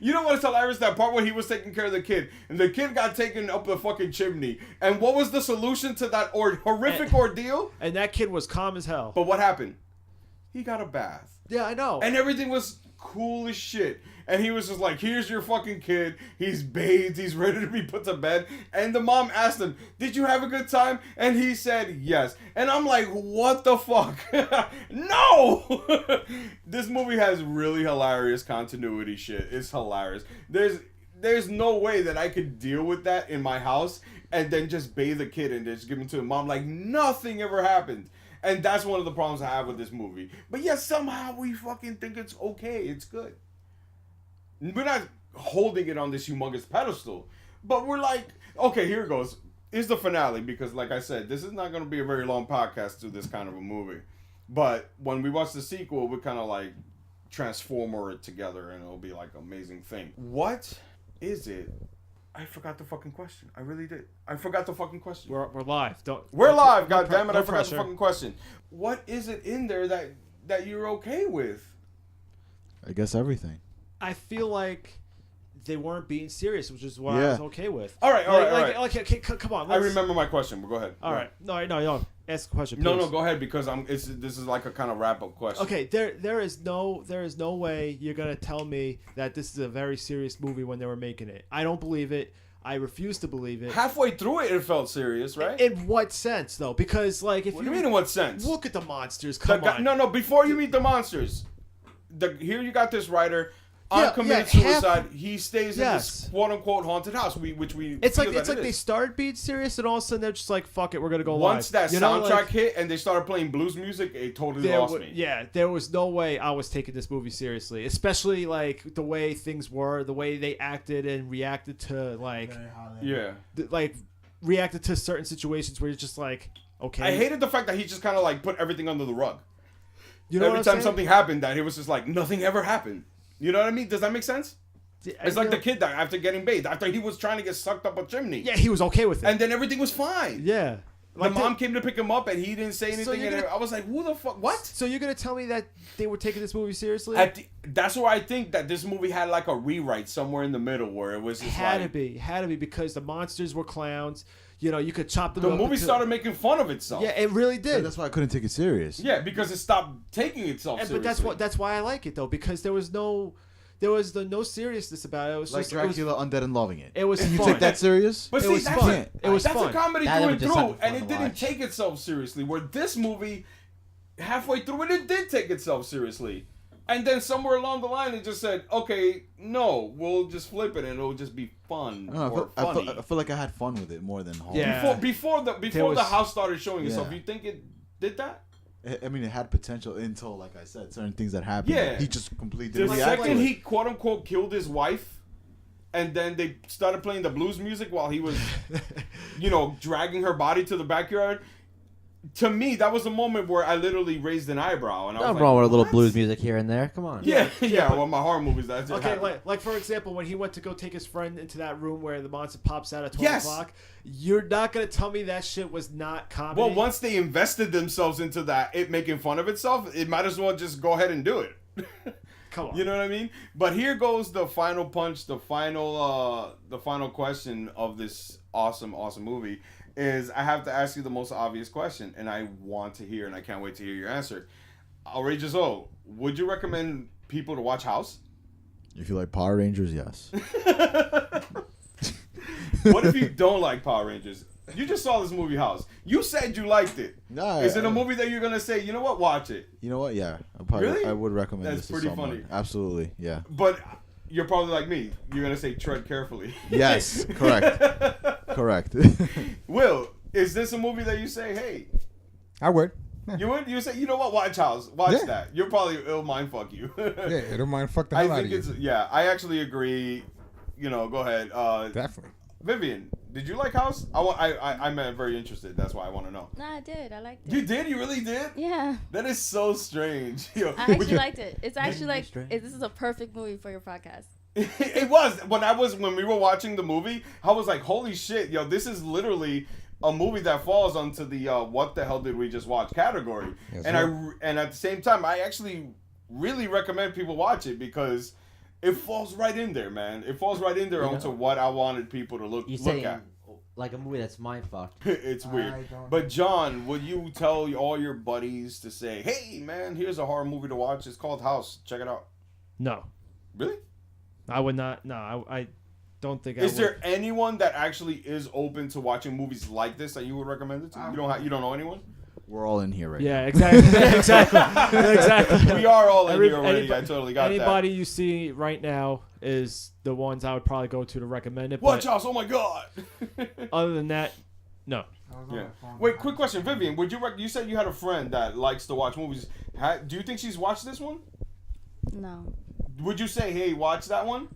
You know what's hilarious? That part when he was taking care of the kid, and the kid got taken up the fucking chimney. And what was the solution to that horrific ordeal? And that kid was calm as hell. But what happened? He got a bath. Yeah, I know. And everything was cool as shit. And he was just like, here's your fucking kid. He's bathed. He's ready to be put to bed. And the mom asked him, did you have a good time? And he said, yes. And I'm like, what the fuck? No! This movie has really hilarious continuity shit. It's hilarious. There's no way that I could deal with that in my house and then just bathe a kid and just give him to the mom like nothing ever happened. And that's one of the problems I have with this movie. But yes, somehow we fucking think it's okay. It's good. We're not holding it on this humongous pedestal. But we're like, okay, here it goes. Here's the finale. Because like I said, this is not going to be a very long podcast to this kind of a movie. But when we watch the sequel, we kind of like transform it together. And it'll be like an amazing thing. What is it? I forgot the fucking question. I really did. I forgot the fucking question. We're live. We're live, goddammit. No I forgot pressure. the fucking question. What is it in there that you're okay with? I guess everything. I feel like they weren't being serious, which is what I Yeah. was okay with. All right. Okay, come on. I remember my question, but go ahead. All right. No. Ask the question. No, please. go ahead because this is like a kind of wrap up question. Okay, there is no way you're gonna tell me that this is a very serious movie when they were making it. I don't believe it. I refuse to believe it. Halfway through it felt serious, right? In what sense, though? Because like, if What do you mean in what sense? look at the monsters, come on. No. Before you meet the monsters, here you got this writer. Uncommitted yeah, suicide. He stays in this quote unquote haunted house. It's like they started being serious, and all of a sudden they're just like, "Fuck it, we're gonna go Once live." that soundtrack hit and they started playing blues music, it totally lost me. Yeah, there was no way I was taking this movie seriously, especially like the way things were, the way they acted and reacted to like, reacted to certain situations where you're just like, okay. I hated the fact that he just kind of like put everything under the rug. You know, every time something happened, that it was just like nothing ever happened. You know what I mean? Does that make sense? It's like the kid that after getting bathed, after he was trying to get sucked up a chimney. Yeah, he was okay with it. And then everything was fine. Yeah. The mom came to pick him up and he didn't say anything. I was like, who the fuck? What? So you're going to tell me that they were taking this movie seriously? That's where I think that this movie had like a rewrite somewhere in the middle where it was just had to be because the monsters were clowns. You know, you could chop them up. The movie started making fun of itself. Yeah, it really did. Yeah, that's why I couldn't take it serious. Yeah, because it stopped taking itself seriously. But that's why I like it though, because there was no seriousness about it. It was like just Dracula, Undead and Loving It. It was you fun. take that serious? But it see, was that's fun. It was that's fun. a comedy That through was and just through, something and fun it to didn't watch. take itself seriously. Where this movie, halfway through it did take itself seriously. And then somewhere along the line, it just said, okay, no, we'll just flip it and it'll just be fun or funny. I feel like I had fun with it more than horror. Yeah. Before the house started showing itself, Yeah. you think it did that? I mean, it had potential until, like I said, certain things that happened. Yeah. He just completely The didn't react to second it. he quote unquote killed his wife, and then they started playing the blues music while he was, dragging her body to the backyard. To me, that was a moment where I literally raised an eyebrow, and I was Nothing like, wrong with a little "What?" blues music here and there. Come on. Yeah. Well, my horror movies, that's it. Okay, like for example, when he went to go take his friend into that room where the monster pops out at 12 o'clock, you're not gonna tell me that shit was not comedy. Well, once they invested themselves into that, it making fun of itself, it might as well just go ahead and do it. Come on. You know what I mean? But here goes the final punch, the final question of this awesome movie is I have to ask you the most obvious question, and I want to hear, and I can't wait to hear your answer. Outrageous O, would you recommend people to watch House? If you like Power Rangers, yes. What if you don't like Power Rangers? You just saw this movie House. You said you liked it. No, is it a movie that you're gonna say, you know what, watch it? You know what? Yeah, Really? I would recommend That's this to pretty someone. funny. Absolutely, yeah. But you're probably like me. You're gonna say tread carefully. Yes, correct. Correct. Will, is this a movie that you say, hey? I would. You would? You say, you know what? Watch House. Watch Yeah. that. You'll probably it'll mind fuck you. Yeah, it'll mind fuck the hell out of you. Yeah, I actually agree. You know, go ahead. Definitely. Vivian, did you like House? I'm very interested. That's why I want to know. No, I did. I liked it. You did? You really did? Yeah. That is so strange. Yo, I actually liked it. It's actually like this is a perfect movie for your podcast. It was when we were watching the movie. I was like, holy shit, yo, this is literally a movie that falls onto the what the hell did we just watch category. Yes, and at the same time, I actually really recommend people watch it because it falls right in there, man. It falls right in there onto what I wanted people to look at. Like a movie that's mind fucked. It's weird. But John, would you tell all your buddies to say, hey, man, here's a horror movie to watch. It's called House. Check it out. No. Really? I would not. No, I don't think I Is would. there anyone that actually is open to watching movies like this that you would recommend it to? You don't know anyone? We're all in here right Yeah, now. exactly. exactly. We are all in here already. I totally got anybody that. you see right now is the ones I would probably go to recommend it. Watch but House. Oh my god. other than that, no. Yeah. Wait, quick question, Vivian. Would you you said you had a friend that likes to watch movies? Do you think she's watched this one? No. Would you say, hey, watch that one?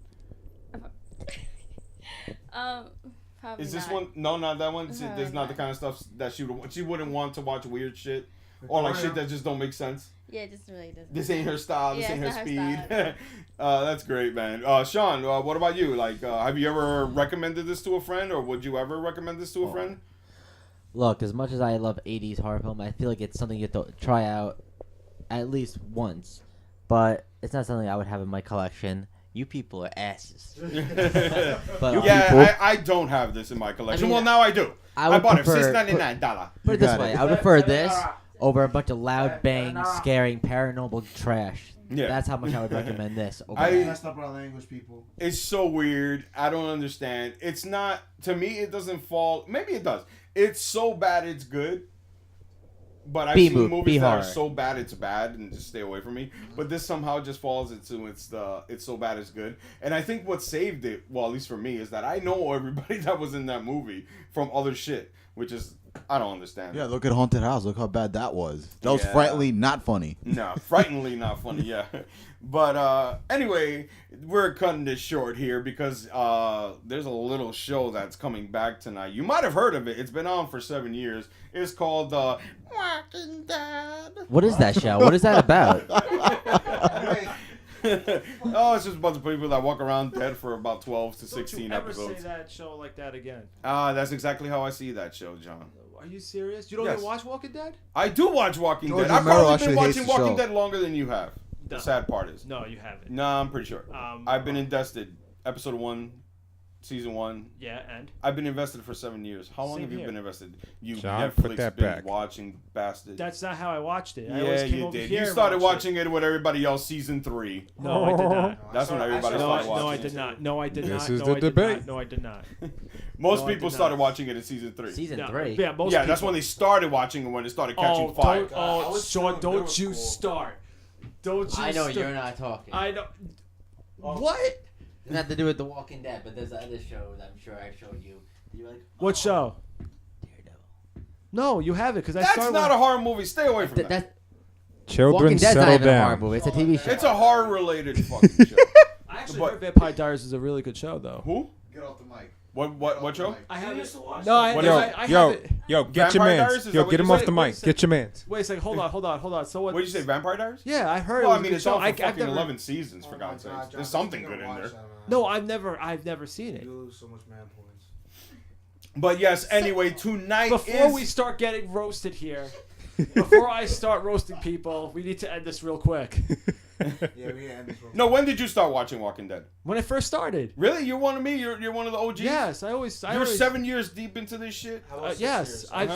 Probably Is this not. one? No, not that one. Probably There's not the not. kind of stuff that she wouldn't want to watch weird shit or like shit that just don't make sense. Yeah, it just really doesn't. This ain't her style. This Yeah, ain't her it's speed. not her That's great, man. Sean, what about you? Like, have you ever recommended this to a friend, or would you ever recommend this to a friend? Look, as much as I love 80s horror film, I feel like it's something you have to try out at least once. But it's not something I would have in my collection. You people are asses. But I don't have this in my collection. Well, now I do. I bought it for $6.99. Put it this way. I would prefer this over a bunch of loud, bang, scaring, paranormal trash. Yeah. That's how much I would recommend this. Over I that. messed up our language, people. It's so weird. I don't understand. It's not, to me, it doesn't fall. Maybe it does. It's so bad it's good. But I've seen movies that are so bad it's bad and just stay away from me. But this somehow just falls into it's so bad it's good. And I think what saved it, well, at least for me, is that I know everybody that was in that movie from other shit, which is, I don't understand. Yeah, look at Haunted House. Look how bad that was. That was frighteningly not funny. No, frighteningly not funny, yeah. But anyway, we're cutting this short here because there's a little show that's coming back tonight. You might have heard of it. It's been on for 7 years. It's called Walking Dead. What is that show? What is that about? Oh, it's just a bunch of people that walk around dead for about 12 to 16 Don't you episodes. ever say that show like that again. That's exactly how I see that show, John. Are you serious? You don't even watch Walking Dead? I do watch Walking George Dead. I've Romero probably been actually hates watching the Walking show. Dead longer than you have. No. The sad part is. No, you haven't. No, I'm pretty sure. I've been invested. Episode 1, Season 1. Yeah, and? I've been invested for 7 years. How long Same have you here. been invested? You John, Netflix put that been back. watching bastard. That's not how I watched it. I Yeah, always came you over did. here You and started watched watching it with everybody else. Season 3. it. No, I did not. That's when everybody started watching. No, I did not. No, I did This not. is No, the I did debate. not. No, I did not. Most No, I people did started not. watching it in Season 3. Season No, 3. Yeah, most Yeah, people. that's when they started watching it, when it started catching fire. Sean, don't you start. Don't you I know start. you're not talking. I know. What? It doesn't have to do with The Walking Dead, but there's other shows I'm sure I showed you. You're like, What show? Daredevil. No, you have it because I That's started. not a horror movie. Stay away from that. That Children, Walking Dead's not settle even a horror down. movie. It's a TV show. It's a horror-related fucking show. I actually But- heard Vampire Diaries is a really good show, though. Who? Get off the mic. What show? I have it. What No, I is have Yo, it. yo, get your Vampire Diaries? mans. Is Yo, that what get you him off said? the Wait a mic. second. Get your mans. Wait a second. Hold on. So what? What did you say, Vampire Diaries? Yeah, I heard Well, it I was mean, a good it's show. on for I fucking never, 11 seasons, for God's sake. There's something good in there. No, I've never seen it. You lose so much man points. But yes, anyway, tonight Before is... we start getting roasted here, before I start roasting people, we need to end this real quick. Yeah, we end this one. No, when did you start watching Walking Dead? When it first started. Really? You're one of me? You're one of the OGs? Yes, I You're always 7 years deep into this shit? yes, I've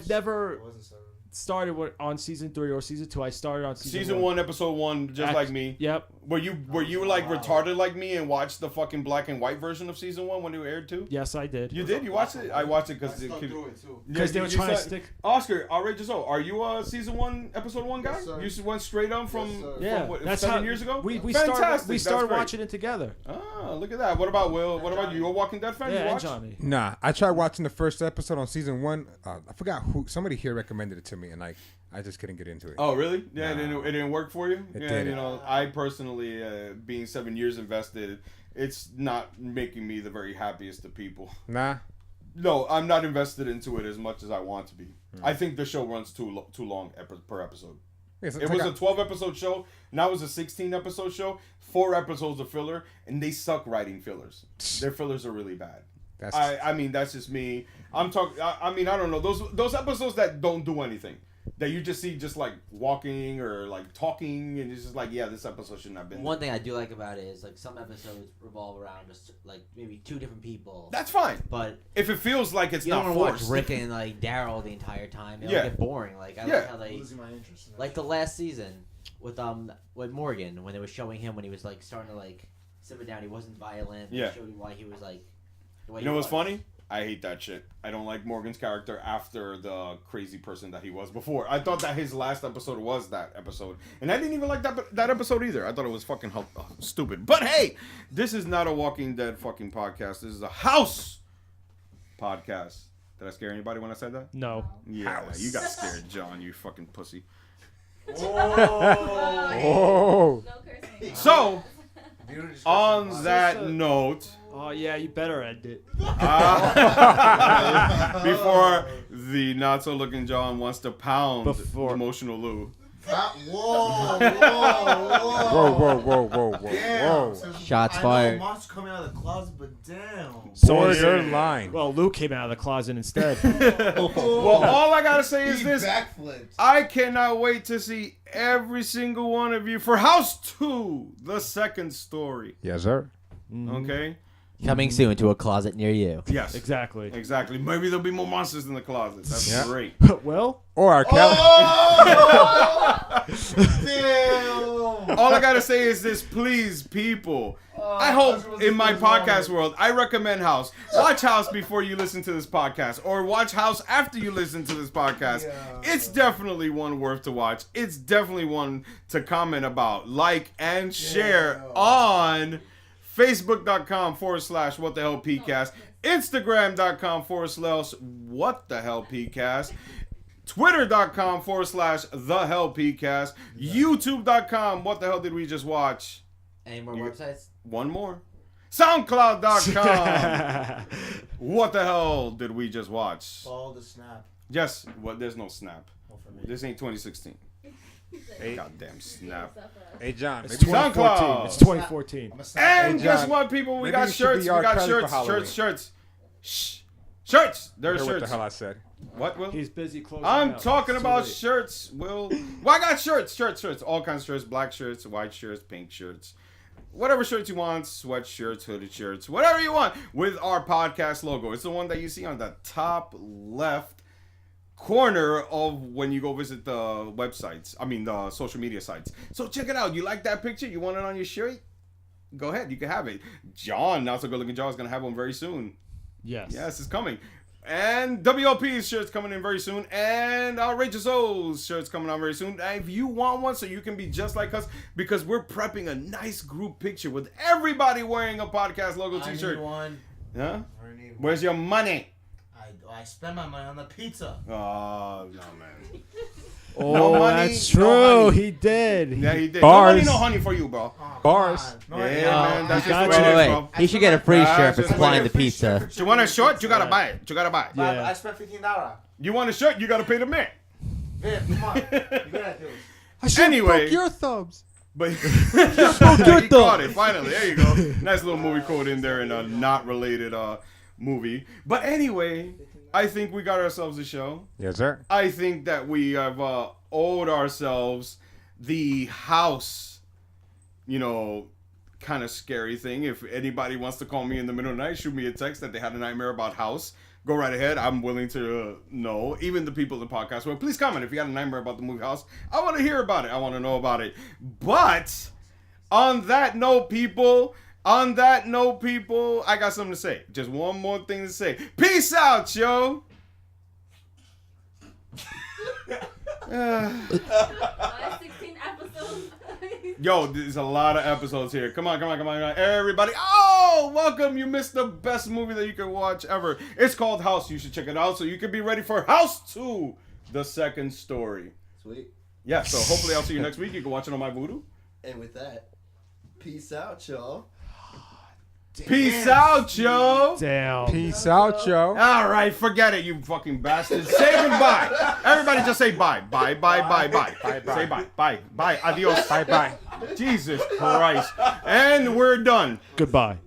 never It wasn't 7. started on season 3 or season 2. I started on Season 1, episode 1, just like me. Yep. Were you like retarded like me and watched the fucking black and white version of season 1 when it aired too? Yes, I did. You did? You watched it? I watched it because they were trying to stick. Oscar, outrageous. Are you a season 1, episode 1 guy? Yes, You went straight on from, Yeah, what, that's 7 how, years ago. We Fantastic. started That's watching it together. great. Ah, look at that. What about Will? What about you? You a Walking Dead fan? Yeah, You and watch? Johnny. Nah, I tried watching the first episode on season 1. I forgot who. Somebody here recommended it to me, and like I just couldn't get into it. Oh, really? Yeah, Nah. it didn't work for you? It Yeah, didn't. you know, I personally, being 7 years invested, it's not making me the very happiest of people. Nah. No, I'm not invested into it as much as I want to be. I think the show runs too long per episode. It's It was a 12-episode show. Now it's a 16-episode show. 4 episodes of filler, and they suck writing fillers. Their fillers are really bad. I mean, that's just me. I'm talking. I mean, I don't know those episodes that don't do anything. That you just see just like walking or like talking, and it's just like, yeah, this episode shouldn't have been. One thing I do like about it is like some episodes revolve around just like maybe 2 different people. That's fine. But if it feels like it's you not don't want to forced. watch Rick and like Daryl the entire time. It'll get boring. Like I like how they Losing my interest in that. like the last season with Morgan when they were showing him when he was like starting to like simmer down. He wasn't violent. Yeah. They showed you why he was like. The way You know he what's was. funny? I hate that shit. I don't like Morgan's character after the crazy person that he was before. I thought that his last episode was that episode. And I didn't even like that episode either. I thought it was fucking stupid. But hey, this is not a Walking Dead fucking podcast. This is a House podcast. Did I scare anybody when I said that? No. Yeah, you got scared, John, you fucking pussy. Oh. No cursing. So, on that note... Oh yeah, you better end it. Before the not so looking John wants to pound emotional Lou. Whoa! Damn. Shots I fired. know Moss coming out of the closet, but damn. So you're lying. Well, Luke came out of the closet instead. Well, all I gotta say is this: backflipped. I cannot wait to see every single one of you for House 2, the second story. Yes, sir. Okay. Coming soon to a closet near you. Yes. Exactly. Exactly. Maybe there'll be more monsters in the closet. That's great. Well. Or our Cal. Damn. All I gotta say is this, please, people. I hope in my podcast world, I recommend House. Watch House before you listen to this podcast, or watch House after you listen to this podcast. Yeah. It's definitely one worth to watch. It's definitely one to comment about, like, and share on Facebook.com/WhatTheHellPcast, Instagram.com/WhatTheHellPcast, Twitter.com/TheHellPcast, YouTube.com. What the hell did we just watch? Any more websites? One more. SoundCloud.com. What the hell did we just watch? Follow the snap. Yes, well, there's no snap. Well, for me. This ain't 2016. Goddamn snap. Hey, John. It's Maybe 2014. SoundCloud. It's 2014. I'm a snap. And Hey, guess John, what, people? We maybe got you should shirts. be We R. got Kelly for shirts. Halloween. Shirts. Shh. Shirts. There are heard what the shirts. hell I said. What, Will? He's busy closing I'm out. talking It's about too late. shirts, Will. Well, I got shirts. All kinds of shirts. Black shirts, white shirts, pink shirts. Whatever shirts you want. Sweatshirts, hooded shirts. Whatever you want. With our podcast logo. It's the one that you see on the top left corner of when you go visit the websites. I mean, the social media sites. So check it out. You like that picture? You want it on your shirt? Go ahead. You can have it. John, not so good looking John, is going to have one very soon. Yes. Yes, it's coming. And WLP's shirt's coming in very soon. And Outrageous O's shirt's coming out very soon. And if you want one so you can be just like us, because we're prepping a nice group picture with everybody wearing a podcast logo t-shirt. I need one. Huh? I need one. Where's your money? I spend my money on the pizza. Oh, no, man. Oh, No money, that's no true. honey. He did. Yeah, he did. Bars. No money, no honey for you, bro. Oh, come Bars. on. No, Yeah, I- man, that's got just the way it you. is, Wait, bro. he should get a free That's shirt for just supplying way the pizza. You want a short? You gotta buy it. You gotta buy it. Yeah. I spent $15. You want a shirt? You gotta pay the man. Viv, come on. You gotta do it. I should Anyway. broke your thumbs. But he caught it finally. There you go. Nice little movie quote in there in a not related movie. But anyway, I think we got ourselves a show. Yes, sir. I think that we have owed ourselves the House kind of scary thing. If anybody wants to call me in the middle of the night, shoot me a text that they had a nightmare about House. Go right ahead. I'm willing to know. Even the people in the podcast, well, please comment if you got a nightmare about the movie House. I want to hear about it. I want to know about it. But on that note, people, I got something to say. Just one more thing to say. Peace out, yo. Last 16 episodes. Yo, there's a lot of episodes here. Come on, everybody. Oh, welcome. You missed the best movie that you can watch ever. It's called House. You should check it out so you can be ready for House 2, the second story. Sweet. Yeah, so hopefully I'll see you next week. You can watch it on my Vudu. And with that, peace out, y'all. Peace out, yo. Damn. Peace out, yo. All right, forget it, you fucking bastards. Say goodbye. Everybody just say bye. Bye. Say bye. Bye. Adios. Bye. Jesus Christ. And we're done. Goodbye.